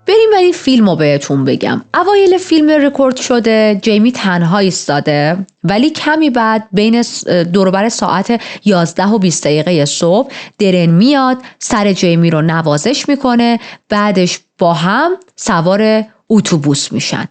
بریم این فیلم رو بهتون بگم. اوایل فیلم رکورد شده جیمی تنها ایستاده، ولی کمی بعد بین دوروبر ساعت 11:20 صبح درن میاد، سر جیمی رو نوازش میکنه، بعدش با هم سوار اتوبوس میشن.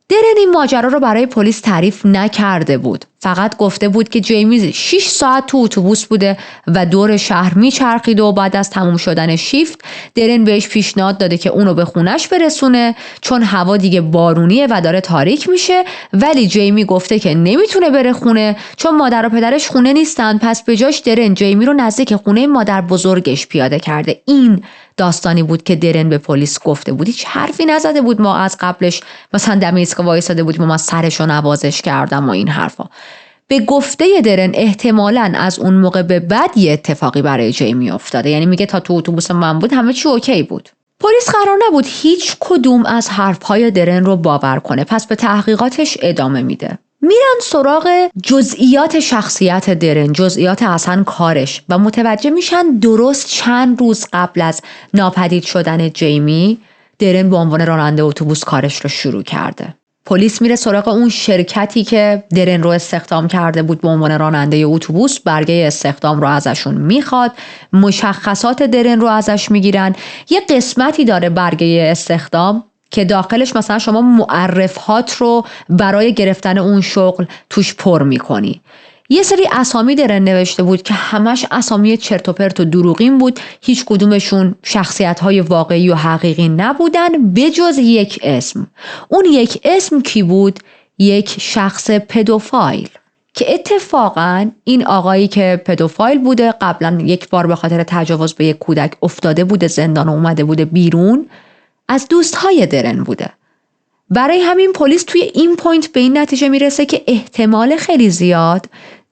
درن این ماجرا رو برای پلیس تعریف نکرده بود، فقط گفته بود که جیمی 6 ساعت تو اتوبوس بوده و دور شهر میچرخید و بعد از تموم شدن شیفت درن بهش پیشنهاد داده که اونو به خونش برسونه چون هوا دیگه بارونیه و داره تاریک میشه، ولی جیمی گفته که نمیتونه بره خونه چون مادر و پدرش خونه نیستن، پس به جاش درن جیمی رو نزدیک خونه مادر بزرگش پیاده کرده. این داستانی بود که درن به پلیس گفته بود، هیچ حرفی نزده بود ما از قبلش مثلا دم ایستگاه وایساده بودیم و من سرشو نوازش کردم و این حرفا. به گفته درن احتمالاً از اون موقع به بعد یه اتفاقی برای جیمی افتاده، یعنی میگه تا تو اتوبوس من بود همه چی اوکی بود. پلیس قرار نبود هیچ کدوم از حرفهای درن رو باور کنه، پس به تحقیقاتش ادامه میده. میرن سراغ جزئیات شخصیت درن، جزئیات اصلا کارش و متوجه میشن درست چند روز قبل از ناپدید شدن جیمی درن به عنوان راننده اتوبوس کارش رو شروع کرده. پلیس میره سراغ اون شرکتی که درن رو استخدام کرده بود به عنوان راننده اتوبوس، برگه استخدام رو ازشون میخواد، مشخصات درن رو ازش میگیرن. یه قسمتی داره برگه استخدام که داخلش مثلا شما معرفات رو برای گرفتن اون شغل توش پر میکنی. یه سری اسامی درن نوشته بود که همش اسامی چرت و پرت و دروغین بود، هیچ کدومشون شخصیت‌های واقعی و حقیقی نبودن بجز یک اسم. اون یک اسم کی بود؟ یک شخص پدوفایل که اتفاقاً این آقایی که پدوفایل بوده، قبلا یک بار به خاطر تجاوز به یک کودک افتاده بوده زندان و اومده بوده بیرون، از دوستهای درن بوده. برای همین پلیس توی این پوینت به این نتیجه میرسه که احتمال خیلی زیاد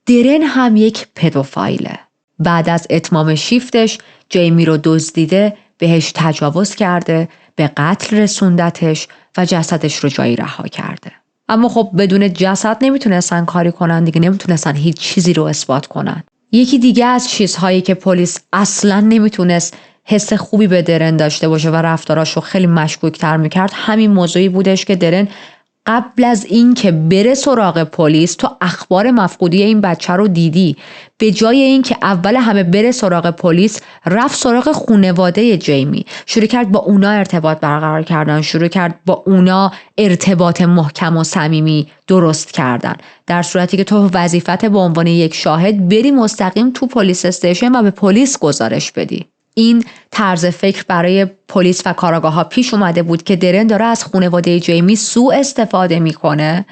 درن هم یک پدوفایله. بعد از اتمام شیفتش جیمی رو دزدیده، بهش تجاوز کرده، به قتل رسوندتش و جسدش رو جایی رها کرده. اما خب بدون جسد نمیتونستن کاری کنن دیگه، نمیتونستن هیچ چیزی رو اثبات کنن. یکی دیگه از چیزهایی که پلیس اصلاً نمیتونست حس خوبی به درن داشته باشه و رفتاراش رو خیلی مشکوک‌تر میکرد همین موضوعی بودش که درن قبل از این که بره سراغ پلیس تو اخبار مفقودی این بچه رو دیدی. به جای این که اول همه بره سراغ پلیس رفت سراغ خانواده جیمی، شروع کرد با اونا ارتباط برقرار کردن، شروع کرد با اونا ارتباط محکم و صمیمی درست کردن، در صورتی که تو وظیفت به عنوان یک شاهد بری مستقیم تو پلیس استیشن و به پلیس گزارش بدی. این طرز فکر برای پلیس و کاراگاه‌ها پیش اومده بود که درن داره از خانواده جیمی سوء استفاده میکنه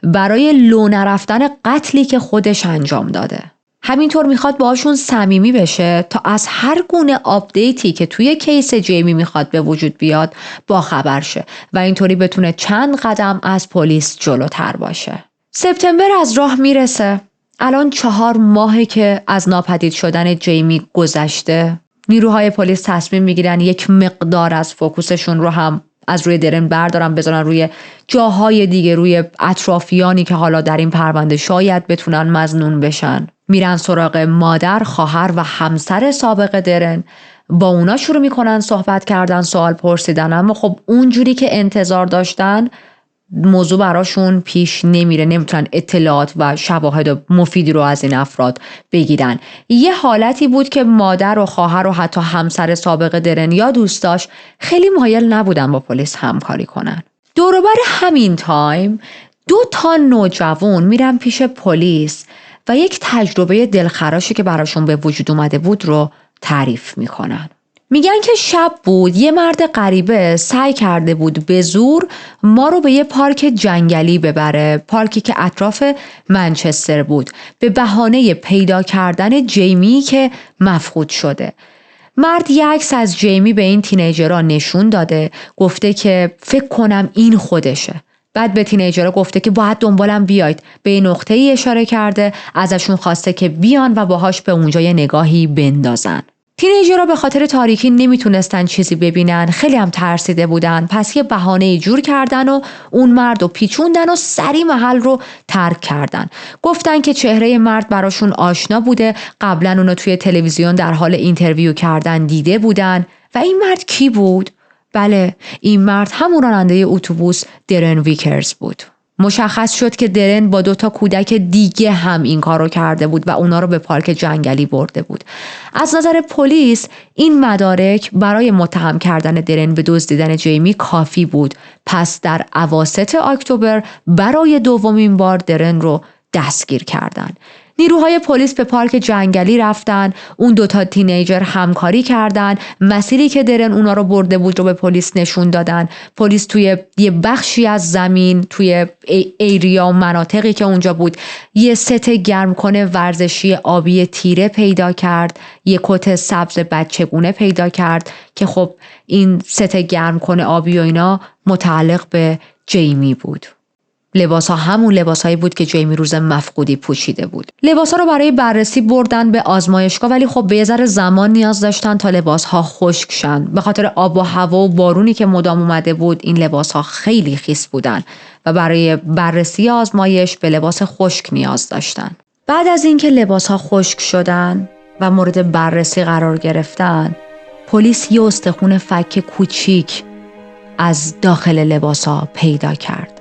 برای لو نرفتن قتلی که خودش انجام داده. همینطور میخواد باهاشون صمیمی بشه تا از هر گونه آپدیتی که توی کیس جیمی میخواد به وجود بیاد با خبر شه و اینطوری بتونه چند قدم از پلیس جلوتر باشه. سپتامبر از راه میرسه. الان 4 ماهه که از ناپدید شدن جیمی گذشته. نیروهای پلیس تصمیم میگیرن یک مقدار از فوکوسشون رو هم از روی درن بردارن، بذارن روی جاهای دیگه، روی اطرافیانی که حالا در این پرونده شاید بتونن مظنون بشن. میرن سراغ مادر، خواهر و همسر سابق درن، با اونا شروع میکنن صحبت کردن، سوال پرسیدن، اما خب اونجوری که انتظار داشتن موضوع براشون پیش نمیره، نمیتونن اطلاعات و شواهد مفیدی رو از این افراد بگیرن. یه حالتی بود که مادر و خواهر و حتی همسر سابق درن یا دوستاش خیلی مایل نبودن با پلیس همکاری کنن. دوروبر همین تایم 2 نوجوان میرن پیش پلیس و یک تجربه دلخراشی که براشون به وجود اومده بود رو تعریف میکنن. میگن که شب بود، یه مرد غریبه سعی کرده بود به زور ما رو به یه پارک جنگلی ببره، پارکی که اطراف منچستر بود، به بهانه پیدا کردن جیمی که مفقود شده. مرد یه عکس از جیمی به این تینیجرها نشون داده، گفته که فکر کنم این خودشه. بعد به تینیجرها گفته که باید دنبالم بیاید، به این نقطه‌ای اشاره کرده، ازشون خواسته که بیان و باهاش به اونجا یه نگاهی بندازن. تینیجرها به خاطر تاریکی نمیتونستن چیزی ببینن، خیلی هم ترسیده بودن، پس یه بهانه‌ای جور کردن و اون مرد رو پیچوندن و سریع محل رو ترک کردن. گفتن که چهره مرد براشون آشنا بوده، قبلا اونو توی تلویزیون در حال اینترویو کردن دیده بودن. و این مرد کی بود؟ بله، این مرد همون راننده اتوبوس درن ویکرز بود. مشخص شد که درن با 2 کودک دیگه هم این کارو کرده بود و اونا رو به پارک جنگلی برده بود. از نظر پلیس این مدارک برای متهم کردن درن به دزدیدن جیمی کافی بود. پس در اواسط اکتبر برای 2مین بار درن رو دستگیر کردن. نیروهای پلیس به پارک جنگلی رفتن، اون 2 تینیجر همکاری کردن، مسیری که درن اونا رو برده بود رو به پلیس نشون دادن. پلیس توی یه بخشی از زمین، توی ایریا و مناطقی که اونجا بود، یه ست گرمکنه ورزشی آبی تیره پیدا کرد، یه کت سبز بچگونه پیدا کرد که خب این ست گرمکنه آبی و اینا متعلق به جیمی بود. لباس‌ها همون لباسایی بود که جیمی روز مفقودی پوشیده بود. لباس‌ها رو برای بررسی بردن به آزمایشگاه، ولی خب به یه ذره زمان نیاز داشتن تا لباس‌ها خشک شن. به خاطر آب و هوا و بارونی که مدام اومده بود این لباس‌ها خیلی خیس بودن و برای بررسی آزمایش به لباس خشک نیاز داشتن. بعد از اینکه لباس‌ها خشک شدن و مورد بررسی قرار گرفتن، پلیس یه استخون فک کوچیک از داخل لباس‌ها پیدا کرد.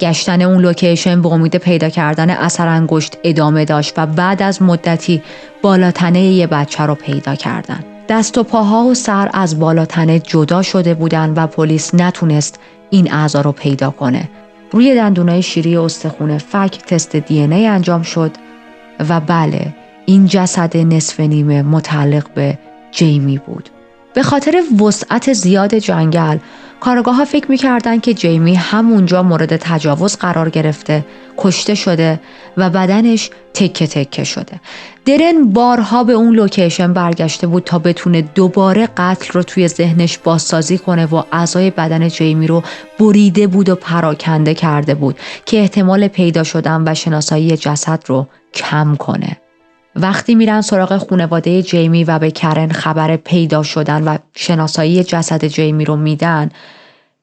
گشتن اون لوکیشن به امید پیدا کردن اثر انگشت ادامه داشت و بعد از مدتی بالاتنه یه بچه رو پیدا کردن. دست و پاها و سر از بالاتنه جدا شده بودن و پلیس نتونست این اعضا رو پیدا کنه. روی دندونای شیری استخون فک تست دی ان ای انجام شد و بله، این جسد نصف نیمه متعلق به جیمی بود. به خاطر وسعت زیاد جنگل کارآگاه‌ها فکر می‌کردن که جیمی همونجا مورد تجاوز قرار گرفته، کشته شده و بدنش تکه تکه شده. درن بارها به اون لوکیشن برگشته بود تا بتونه دوباره قتل رو توی ذهنش بازسازی کنه و اعضای بدن جیمی رو بریده بود و پراکنده کرده بود که احتمال پیدا شدن و شناسایی جسد رو کم کنه. وقتی میرن سراغ خانواده جیمی و به کرن خبر پیدا شدن و شناسایی جسد جیمی رو میدن،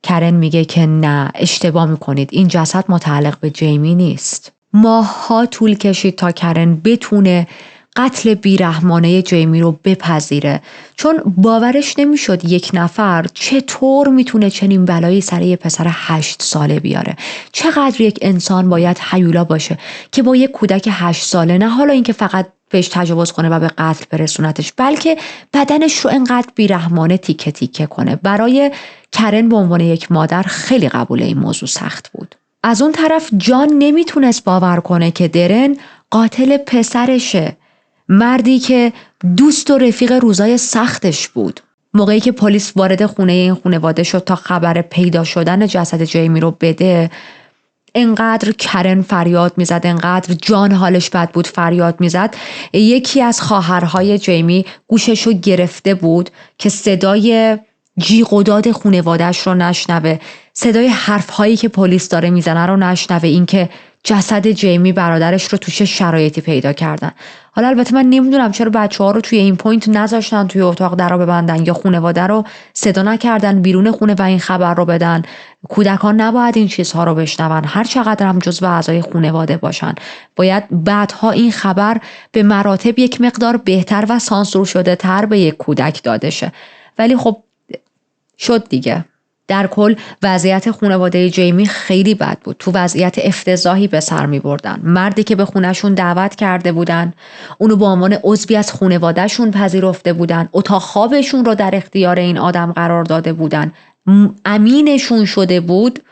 کرن میگه که نه، اشتباه میکنید، این جسد متعلق به جیمی نیست. ماه‌ها طول کشید تا کرن بتونه قتل بیرحمانه جیمی رو بپذیره، چون باورش نمیشد یک نفر چطور میتونه چنین بلایی سر یه پسر 8 ساله بیاره. چقدر یک انسان باید هیولا باشه که با یک کودک 8 ساله، نه حالا اینکه فقط بهش تجاوز کنه و به قتل برسونتش، بلکه بدنش رو انقدر بیرحمانه تیکه تیکه کنه. برای کرن به عنوان یک مادر خیلی قبول این موضوع سخت بود. از اون طرف جان نمیتونست باور کنه که درن قاتل پسرشه، مردی که دوست و رفیق روزای سختش بود. موقعی که پلیس وارد خونه این خانواده شد تا خبر پیدا شدن جسد جیمی رو بده، انقدر کرن فریاد میزد، انقدر جان حالش بد بود فریاد میزد. یکی از خواهرهای جیمی گوششو گرفته بود که صدای جیغ و داد خانواده‌اش رو نشنوه، صدای حرفهایی که پلیس داره میزنه رو نشنوه، این که جسد جیمی برادرش رو توی شرایطی پیدا کردن. حالا البته من نمیدونم چرا بچه‌ها رو توی این پوینت نذاشتن توی اتاق درا ببندن یا خانواده رو صدا نکردن بیرون خونه و این خبر رو بدن. کودکان نباید این چیزها رو بشنون، هر چقدر هم جزو اعضای خانواده باشن. باید بعدها این خبر به مراتب یک مقدار بهتر و سانسور شده تر به یک کودک داده شه. ولی خب شد دیگه. در کل وضعیت خانواده جیمی خیلی بد بود. تو وضعیت افتضاحی به سر می بردن. مردی که به خونهشون دعوت کرده بودن، اونو به عنوان عضوی از خانوادهشون پذیرفته بودن، اتاق خوابشون رو در اختیار این آدم قرار داده بودن، امینشون شده بود،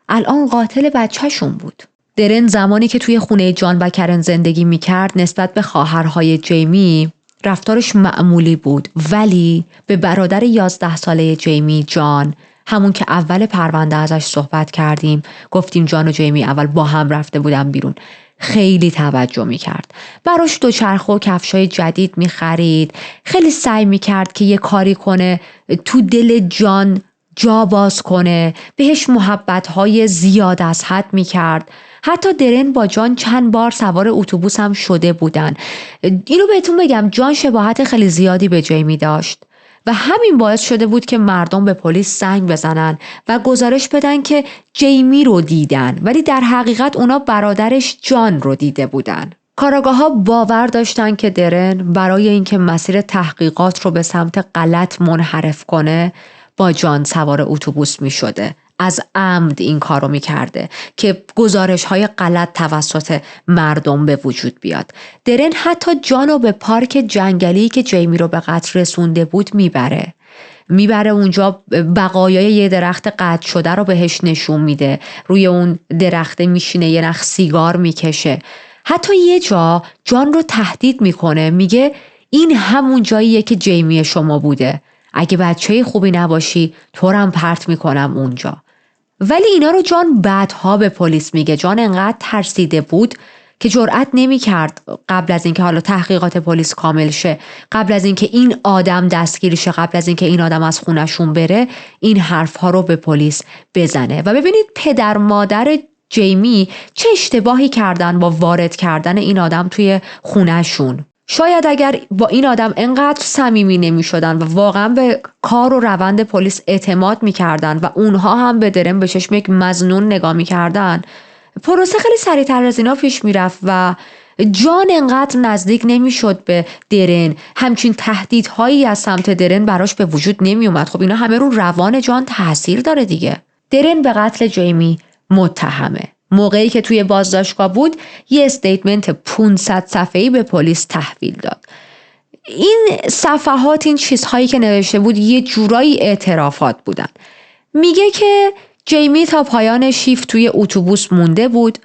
الان قاتل بچهشون بود. درن زمانی که توی خونه جان و کرن زندگی می کرد نسبت به خواهرهای جیمی رفتارش معمولی بود، ولی به برادر 11 ساله جیمی، جان، همون که اول پرونده ازش صحبت کردیم، گفتیم جان و جیمی اول با هم رفته بودن بیرون، خیلی توجه میکرد. براش دوچرخه و کفشای جدید میخرید، خیلی سعی میکرد که یه کاری کنه تو دل جان جا باز کنه، بهش محبتهای زیاد از حد میکرد. حتی درن با جان چند بار سوار اتوبوس هم شده بودن. اینو بهتون بگم، جان شباهت خیلی زیادی به جیمی داشت و همین باعث شده بود که مردم به پلیس زنگ بزنن و گزارش بدن که جیمی رو دیدن، ولی در حقیقت اونا برادرش جان رو دیده بودن. کاراگاه‌ها باور داشتن که درن برای اینکه مسیر تحقیقات رو به سمت غلط منحرف کنه با جان سوار اتوبوس می شده. از عمد این کارو می کرده که گزارش‌های غلط توسط مردم به وجود بیاد. درن حتی جانو به پارک جنگلی که جیمی رو به قتل رسونده بود میبره اونجا، بقایای یه درخت قطع شده رو بهش نشون میده، روی اون درخت میشینه، یه نخ سیگار میکشه. حتی یه جا جان رو تهدید میکنه، میگه این همون جاییه که جیمی شما بوده، اگه بچه خوبی نباشی تو رو هم پرت میکنم اونجا. ولی اینا رو جان بعدها به پلیس میگه. جان انقدر ترسیده بود که جرئت نمی‌کرد قبل از اینکه حالا تحقیقات پلیس کامل شه، قبل از اینکه این آدم دستگیر شه، قبل از اینکه این آدم از خونشون بره، این حرف‌ها رو به پلیس بزنه. و ببینید پدر مادر جیمی چه اشتباهی کردن با وارد کردن این آدم توی خونشون. شاید اگر با این آدم انقدر صمیمی نمی‌شدن و واقعا به کار و روند پلیس اعتماد می‌کردن و اونها هم به درن به چشم یک مظنون نگاه می‌کردن، پروسه خیلی سریعتر از اینا پیش میرفت و جان انقدر نزدیک نمیشد به درن، همچین تهدیدهایی از سمت درن براش به وجود نمی اومد. خب اینا همه رو روان جان تاثیر داره دیگه. درن به قتل جیمی متهمه. موقعی که توی بازداشتگاه بود یه استیتمنت 500 صفحه‌ای به پلیس تحویل داد. این صفحات، این چیزهایی که نوشته بود یه جورایی اعترافات بودن. میگه که جیمی تا پایان شیفت توی اتوبوس مونده بود.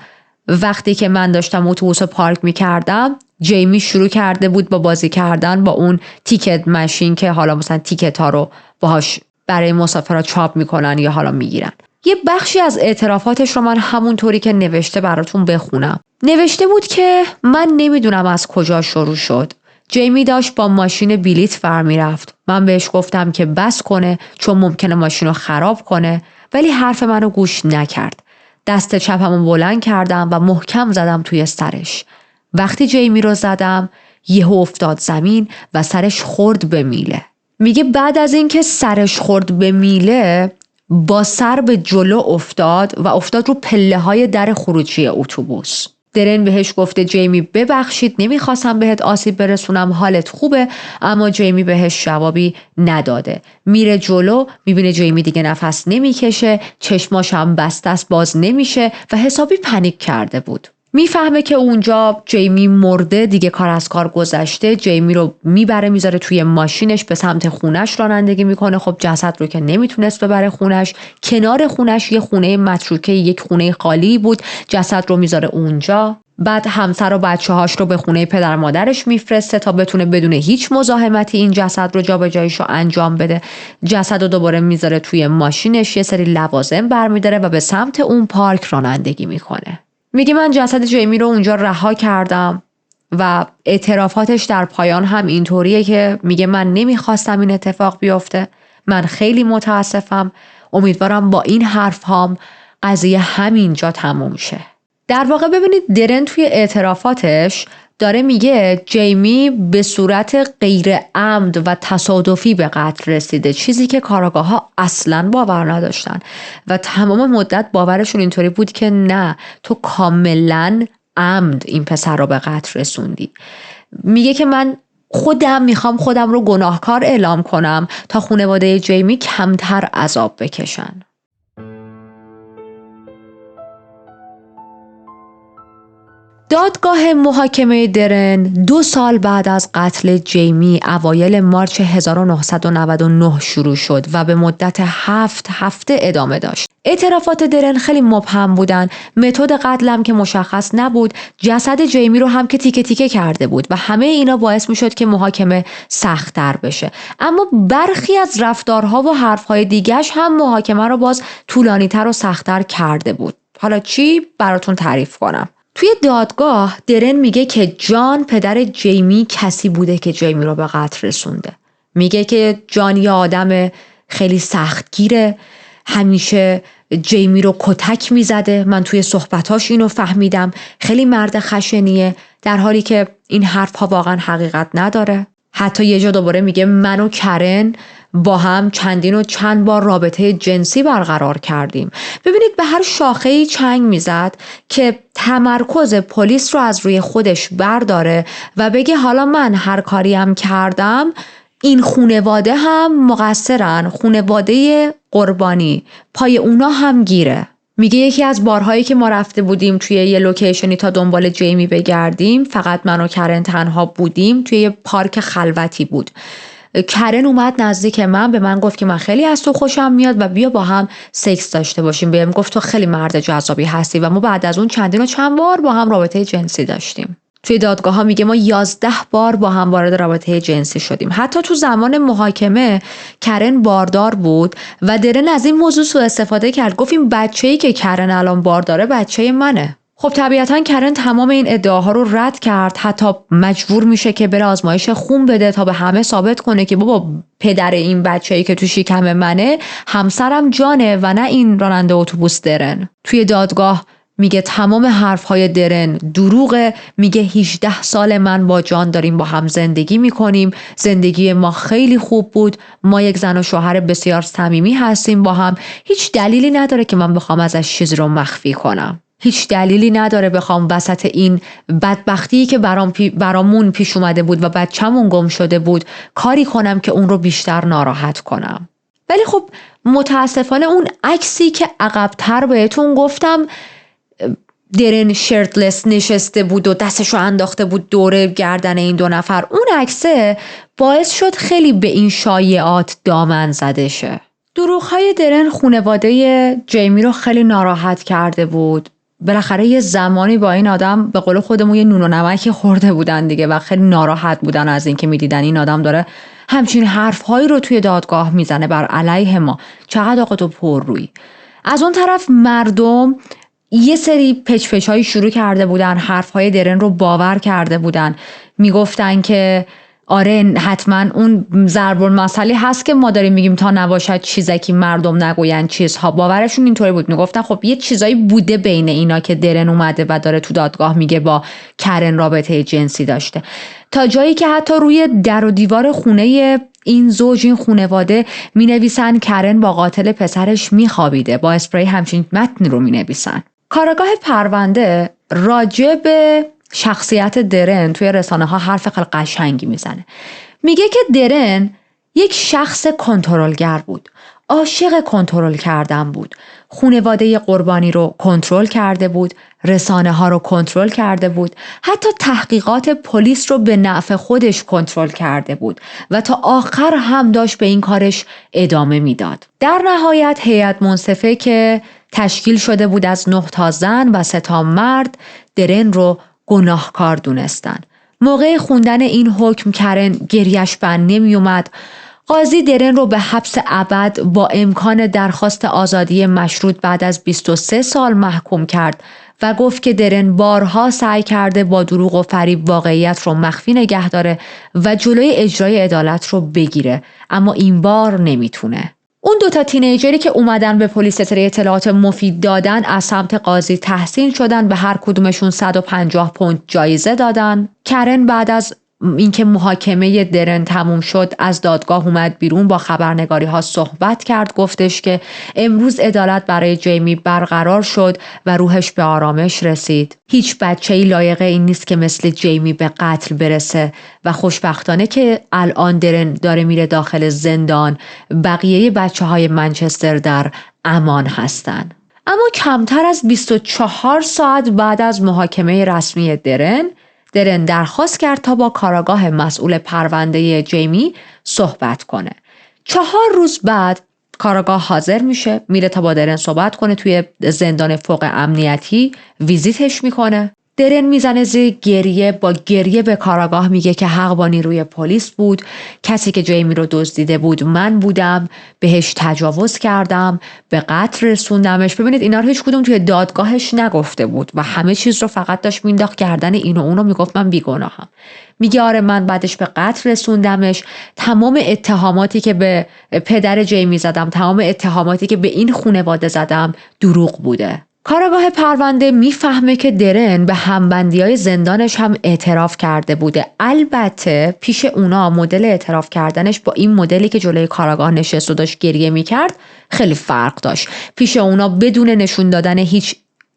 وقتی که من داشتم اتوبوس رو پارک می‌کردم، جیمی شروع کرده بود با بازی کردن با اون تیکت ماشین که حالا مثلا تیکت ها رو باهاش برای مسافرها چاپ میکنن یا حالا میگیرن. یه بخشی از اعترافاتش رو من همونطوری که نوشته براتون بخونم. نوشته بود که من نمیدونم از کجا شروع شد. جیمی داشت با ماشین بلیط ور میرفت. من بهش گفتم که بس کنه چون ممکنه ماشین رو خراب کنه، ولی حرف منو گوش نکرد. دست چپمو بلند کردم و محکم زدم توی سرش. وقتی جیمی رو زدم یهو افتاد زمین و سرش خورد به میله. میگه بعد از اینکه سرش خورد به میله با سر به جلو افتاد و افتاد رو پله‌های در خروجی اتوبوس. درن بهش گفته جیمی ببخشید نمیخواستم بهت آسیب برسونم، حالت خوبه؟ اما جیمی بهش جوابی نداده. میره جلو، میبینه جیمی دیگه نفس نمیکشه، چشماش هم بسته است باز نمیشه و حسابی پنیک کرده بود. میفهمه که اونجا جیمی مرده، دیگه کار از کار گذشته. جیمی رو میبره میذاره توی ماشینش، به سمت خونش رانندگی میکنه. خب جسد رو که نمیتونست ببره خونش، کنار خونش یه خونه متروکه، یک خونه خالی بود، جسد رو میذاره اونجا. بعد همسر و بچه‌هاش رو به خونه پدر مادرش میفرسته تا بتونه بدون هیچ مزاحمتی این جسد رو جابجاییش رو انجام بده. جسد رو دوباره میذاره توی ماشینش، یه سری لوازم برمی‌داره و به سمت اون پارک رانندگی میکنه. میگه من جسد جیمی رو اونجا رها کردم و اعترافاتش در پایان هم اینطوریه که میگه من نمیخواستم این اتفاق بیفته، من خیلی متاسفم، امیدوارم با این حرف هام قضیه همینجا تموم شه. در واقع ببینید درن توی اعترافاتش داره میگه جیمی به صورت غیر عمد و تصادفی به قتل رسیده، چیزی که کاراگاه‌ها اصلاً باور نداشتن و تمام مدت باورشون اینطوری بود که نه، تو کاملاً عمد این پسر رو به قتل رسوندی. میگه که من میخوام خودم رو گناهکار اعلام کنم تا خانواده جیمی کمتر عذاب بکشن. دادگاه محاکمه درن 2 سال بعد از قتل جیمی اوایل مارچ 1999 شروع شد و به مدت 7 هفته ادامه داشت. اعترافات درن خیلی مبهم بودن، متد قتل هم که مشخص نبود، جسد جیمی رو هم که تیکه تیکه کرده بود و همه اینا باعث می شد که محاکمه سخت‌تر بشه. اما برخی از رفتارها و حرفهای دیگرش هم محاکمه رو باز طولانی‌تر و سخت‌تر کرده بود. حالا چی براتون تعریف کنم؟ توی دادگاه درن میگه که جان پدر جیمی کسی بوده که جیمی رو به قتل رسونده. میگه که جان یه آدم خیلی سختگیره، همیشه جیمی رو کتک میزده، من توی صحبتاش اینو فهمیدم، خیلی مرد خشنیه، در حالی که این حرفها واقعا حقیقت نداره. حتی یه جا دوباره میگه من و کرن با هم چندین و چند بار رابطه جنسی برقرار کردیم. ببینید به هر شاخه‌ای چنگ میزد که تمرکز پلیس رو از روی خودش برداره و بگه حالا من هر کاری هم کردم، این خانواده هم مقصرن، خانواده قربانی پای اونا هم گیره. میگه یکی از بارهایی که ما رفته بودیم توی یه لوکیشنی تا دنبال جیمی بگردیم، فقط من و کرن تنها بودیم، توی یه پارک خلوتی بود. کرن اومد نزدیک من، به من گفت که من خیلی از تو خوشم میاد و بیا با هم سکس داشته باشیم. بهم گفت تو خیلی مرد جذابی هستی و ما بعد از اون چندین و چند بار با هم رابطه جنسی داشتیم. توی دادگاه ها میگه ما 11 بار با هم وارد رابطه جنسی شدیم. حتی تو زمان محاکمه کرن باردار بود و درن از این موضوع سوء استفاده کرد. گفت این بچه‌ای که کرن الان بارداره بچه منه. خب طبیعتاً کرن تمام این ادعاها رو رد کرد، حتی مجبور میشه که بره آزمایش خون بده تا به همه ثابت کنه که بابا پدر این بچه‌ای که تو شکم منه همسرم جانه و نه این راننده اتوبوس درن. توی دادگاه میگه تمام حرفهای درن دروغه. میگه 18 سال من با جان داریم با هم زندگی میکنیم، زندگی ما خیلی خوب بود، ما یک زن و شوهر بسیار صمیمی هستیم با هم، هیچ دلیلی نداره که من بخوام ازش چیزی رو مخفی کنم، هیچ دلیلی نداره بخوام وسط این بدبختی که برامون پیش اومده بود و بچه‌مون گم شده بود کاری کنم که اون رو بیشتر ناراحت کنم. ولی خب متاسفانه اون عکسی که عقب‌تر بهتون گفتم درن شرتلس نشسته بود و دستشو انداخته بود دور گردن این 2 نفر، اون عکسه باعث شد خیلی به این شایعات دامن زده شه. دروغ‌های درن خانواده جیمی رو خیلی ناراحت کرده بود. بالاخره یه زمانی با این آدم به قول خودمون یه نون و نمکی خورده بودن دیگه و خیلی ناراحت بودن از اینکه میدیدن این آدم داره همچین حرفهایی رو توی دادگاه میزنه بر علیه ما. چقدر آقا تو پررویی. از اون طرف مردم یه سری پچ‌پچ‌هایی شروع کرده بودن، حرفهای درن رو باور کرده بودن، میگفتن که آره حتما اون ضرب المثلی هست که ما داریم میگیم تا نباشد چیزکی مردم نگوین چیزها. باورشون اینطوری بود، میگفتن خب یه چیزایی بوده بین اینا که درن اومده و داره تو دادگاه میگه با کرن رابطه جنسی داشته. تا جایی که حتی روی در و دیوار خونه این زوج، این خانواده مینویسن کرن با قاتل پسرش میخوابیده، با اسپری همچین متن رو مینویسن. کارگاه پرونده راجع به شخصیت درن توی رسانه ها حرف خیلی قشنگی میزنه. میگه که درن یک شخص کنترلگر بود، عاشق کنترل کردن بود، خانواده قربانی رو کنترل کرده بود، رسانه ها رو کنترل کرده بود، حتی تحقیقات پلیس رو به نفع خودش کنترل کرده بود و تا آخر هم داشت به این کارش ادامه میداد. در نهایت هیئت منصفه که تشکیل شده بود از 9 تا زن و 3 تا مرد درن رو گناهکار دونستن. موقع خوندن این حکم کرن گریش بند نمی اومد. قاضی درن رو به حبس ابد با امکان درخواست آزادی مشروط بعد از 23 سال محکوم کرد و گفت که درن بارها سعی کرده با دروغ و فریب واقعیت رو مخفی نگه داره و جلوی اجرای عدالت رو بگیره، اما این بار نمیتونه. اون 2 تا تینیجری که اومدن به پلیس اطلاعات مفید دادن از سمت قاضی تحسین شدن، به هر کدومشون 150 پوند جایزه دادن. کرن بعد از اینکه محاکمه درن تموم شد از دادگاه اومد بیرون، با خبرنگاری ها صحبت کرد، گفتش که امروز عدالت برای جیمی برقرار شد و روحش به آرامش رسید. هیچ بچه‌ای لایق این نیست که مثل جیمی به قتل برسه و خوشبختانه که الان درن داره میره داخل زندان، بقیه بچه‌های منچستر در امان هستن. اما کمتر از 24 ساعت بعد از محاکمه رسمی درن درخواست کرد تا با کاراگاه مسئول پرونده جیمی صحبت کنه. 4 روز بعد کاراگاه حاضر میشه، میره تا با درن صحبت کنه. توی زندان فوق امنیتی ویزیتش میکنه. درن میزنه زیر گریه، با گریه به کاراگاه میگه که حق با نیروی پلیس بود، کسی که جیمی رو دزدیده بود من بودم، بهش تجاوز کردم، به قتل رسوندمش. ببینید اینا رو هیچ کدوم توی دادگاهش نگفته بود و همه چیز رو فقط داشت مینداخت گردن این و اونو، میگفت من بیگناهم. میگه آره من بعدش به قتل رسوندمش، تمام اتهاماتی که به پدر جیمی زدم، تمام اتهاماتی که به این خانواده زدم دروغ بوده. کاراگاه پرونده میفهمه که درن به همبندی‌های زندانش هم اعتراف کرده بوده. البته پیش اونا مدل اعتراف کردنش با این مدلی که جلوی کاراگاه نشست و داشت گریه میکرد خیلی فرق داشت. پیش اونا بدون نشون دادن هیچ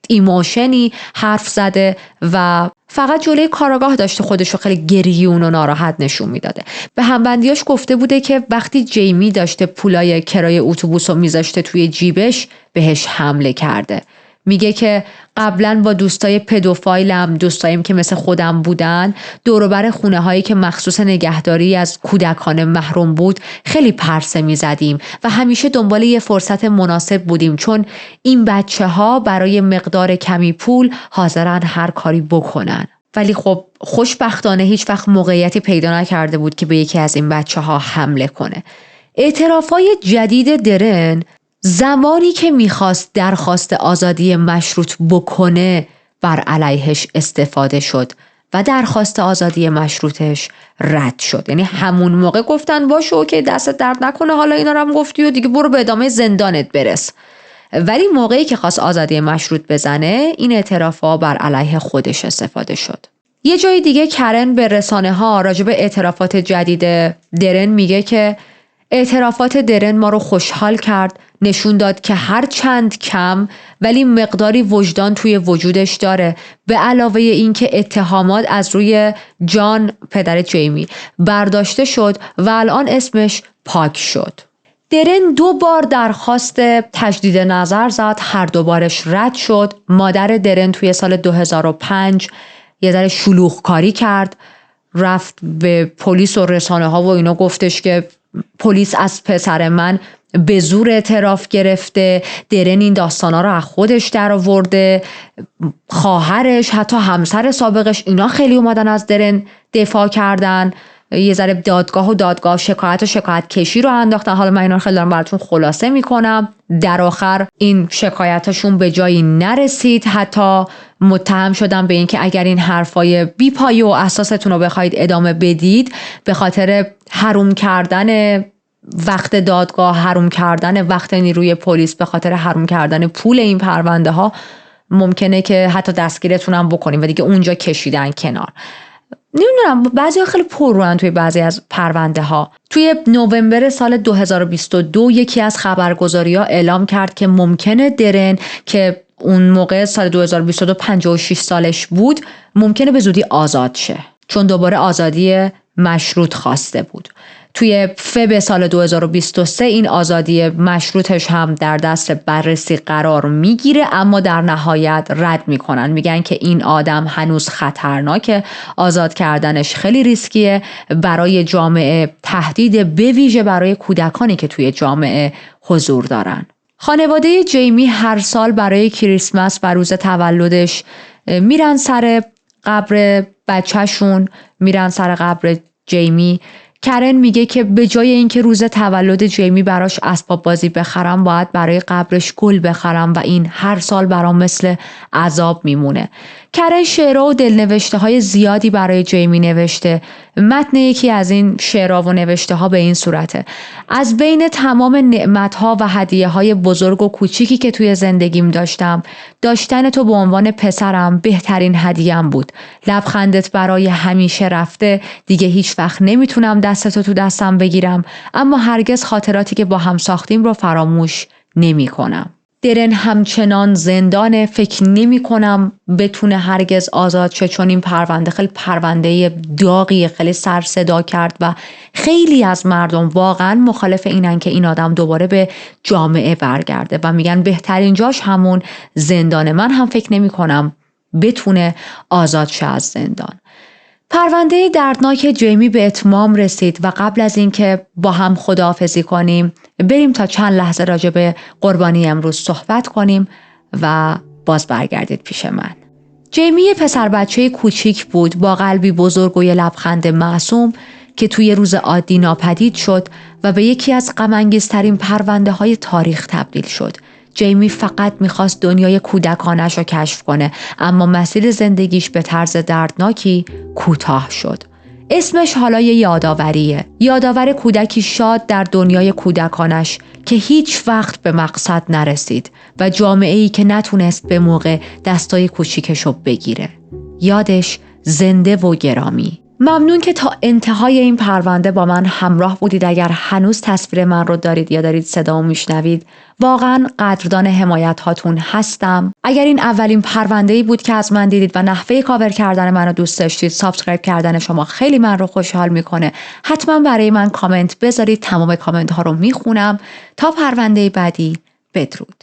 ایموشنی حرف زده و فقط جلوی کاراگاه داشته خودشو خیلی گریون و ناراحت نشون میداده. به همبندیاش گفته بوده که وقتی جیمی داشته پولای کرایه اتوبوس رو میذاشته توی جیبش بهش حمله کرده. میگه که قبلا با دوستای پدوفایلم، دوستایم که مثل خودم بودن، دور و بر خونه هایی که مخصوص نگهداری از کودکان محروم بود خیلی پرسه میزدیم و همیشه دنبال یه فرصت مناسب بودیم، چون این بچه ها برای مقدار کمی پول حاضرن هر کاری بکنن. ولی خب خوشبختانه هیچ وقت موقعیتی پیدا نکرده بود که به یکی از این بچه ها حمله کنه. اعترافای جدید درن زمانی که میخواست درخواست آزادی مشروط بکنه بر علیهش استفاده شد و درخواست آزادی مشروطش رد شد. یعنی همون موقع گفتن باشه اوکی دستت درد نکنه، حالا اینا رو هم گفتی و دیگه برو به ادامه زندانت برس. ولی موقعی که خواست آزادی مشروط بزنه این اعترافا بر علیه خودش استفاده شد. یه جای دیگه کرن به رسانه ها راجع به اعترافات جدید درن میگه که اعترافات درن ما رو خوشحال کرد، نشون داد که هر چند کم ولی مقداری وجدان توی وجودش داره، به علاوه این که اتهامات از روی جان پدر جیمی برداشته شد و الان اسمش پاک شد. درن 2 بار درخواست تجدید نظر زد، هر 2 بارش رد شد. مادر درن توی سال 2005 یه ذره شلوغکاری کرد، رفت به پلیس و رسانه ها و اینا گفتش که پلیس از پسر من به زور اعتراف گرفته، درن این داستانا رو از خودش در آورده. خواهرش، حتی همسر سابقش، اینا خیلی اومدن از درن دفاع کردن یه ذره دادگاه شکایت کشی رو انداختن. حالا من اینا رو خیلی دارم براتون خلاصه میکنم. در آخر این شکایتاشون به جایی نرسید، حتی متهم شدن به این که اگر این حرفای بی‌پایه و اساستون رو بخواید ادامه بدید، به خاطر حروم کردن وقت دادگاه، حروم کردن وقت نیروی پلیس، به خاطر حروم کردن پول این پرونده ها، ممکنه که حتی دستگیرتون هم بکنیم و دیگه اونجا کشیدن کنار. نمیدونم، بعضیا خیلی پرروان توی بعضی از پرونده ها. توی نوامبر سال 2022 یکی از خبرگزاری‌ها اعلام کرد که ممکنه درن که اون موقع سال 2022 56 سالش بود، ممکنه به زودی آزاد شه، چون دوباره آزادی مشروط خواسته بود. توی فوریه سال 2023 این آزادی مشروطش هم در دست بررسی قرار میگیره، اما در نهایت رد میکنن. میگن که این آدم هنوز خطرناکه، آزاد کردنش خیلی ریسکیه برای جامعه، تهدید به ویژه برای کودکانی که توی جامعه حضور دارن. خانواده جیمی هر سال برای کریسمس و روز تولدش میرن سر قبر بچهشون، میرن سر قبر جیمی. کرن میگه که به جای اینکه روز تولد جیمی براش اسباب بازی بخرم، باید برای قبرش گل بخرم و این هر سال برام مثل عذاب میمونه. کرن شعرها و دلنوشته های زیادی برای جیمی نوشته. متن یکی از این شعرها و نوشته ها به این صورته: از بین تمام نعمت ها و هدیه های بزرگ و کوچیکی که توی زندگیم داشتم، داشتن تو به عنوان پسرم بهترین هدیه‌ام بود. لبخندت برای همیشه رفته، دیگه هیچ وقت نمیتونم دستتو تو دستم بگیرم، اما هرگز خاطراتی که با هم ساختیم رو فراموش نمی کنم. درن همچنان زندانه، فکر نمی کنم بتونه هرگز آزاد شه، چون این پرونده خیلی پرونده داغیه، خیلی سر صدا کرد و خیلی از مردم واقعا مخالف اینن که این آدم دوباره به جامعه برگرده و میگن بهترین جاش همون زندانه. من هم فکر نمی کنم بتونه آزاد شه از زندان. پرونده دردناک جیمی به اتمام رسید و قبل از اینکه با هم خداحافظی کنیم، بریم تا چند لحظه راجع به قربانی امروز صحبت کنیم و باز برگردید پیش من. جیمی یه پسر بچه کوچیک بود با قلبی بزرگ و یه لبخند معصوم که توی روز عادی ناپدید شد و به یکی از غم‌انگیزترین پرونده های تاریخ تبدیل شد. جیمی فقط میخواست دنیای کودکانش رو کشف کنه، اما مسیر زندگیش به طرز دردناکی کوتاه شد. اسمش حالا یه یاداوریه، یادآور کودکی شاد در دنیای کودکانش که هیچ وقت به مقصد نرسید و جامعه‌ای که نتونست به موقع دستای کوچیکشو بگیره. یادش زنده و گرامی. ممنون که تا انتهای این پرونده با من همراه بودید. اگر هنوز تصویر من رو دارید یا دارید صدامو میشنوید، واقعا قدردان حمایت هاتون هستم. اگر این اولین پرونده‌ای بود که از من دیدید و نحوه کاور کردن منو دوست داشتید، سابسکرایب کردن شما خیلی من رو خوشحال میکنه. حتما برای من کامنت بذارید، تمام کامنت ها رو میخونم. تا پرونده بعدی، بدرود.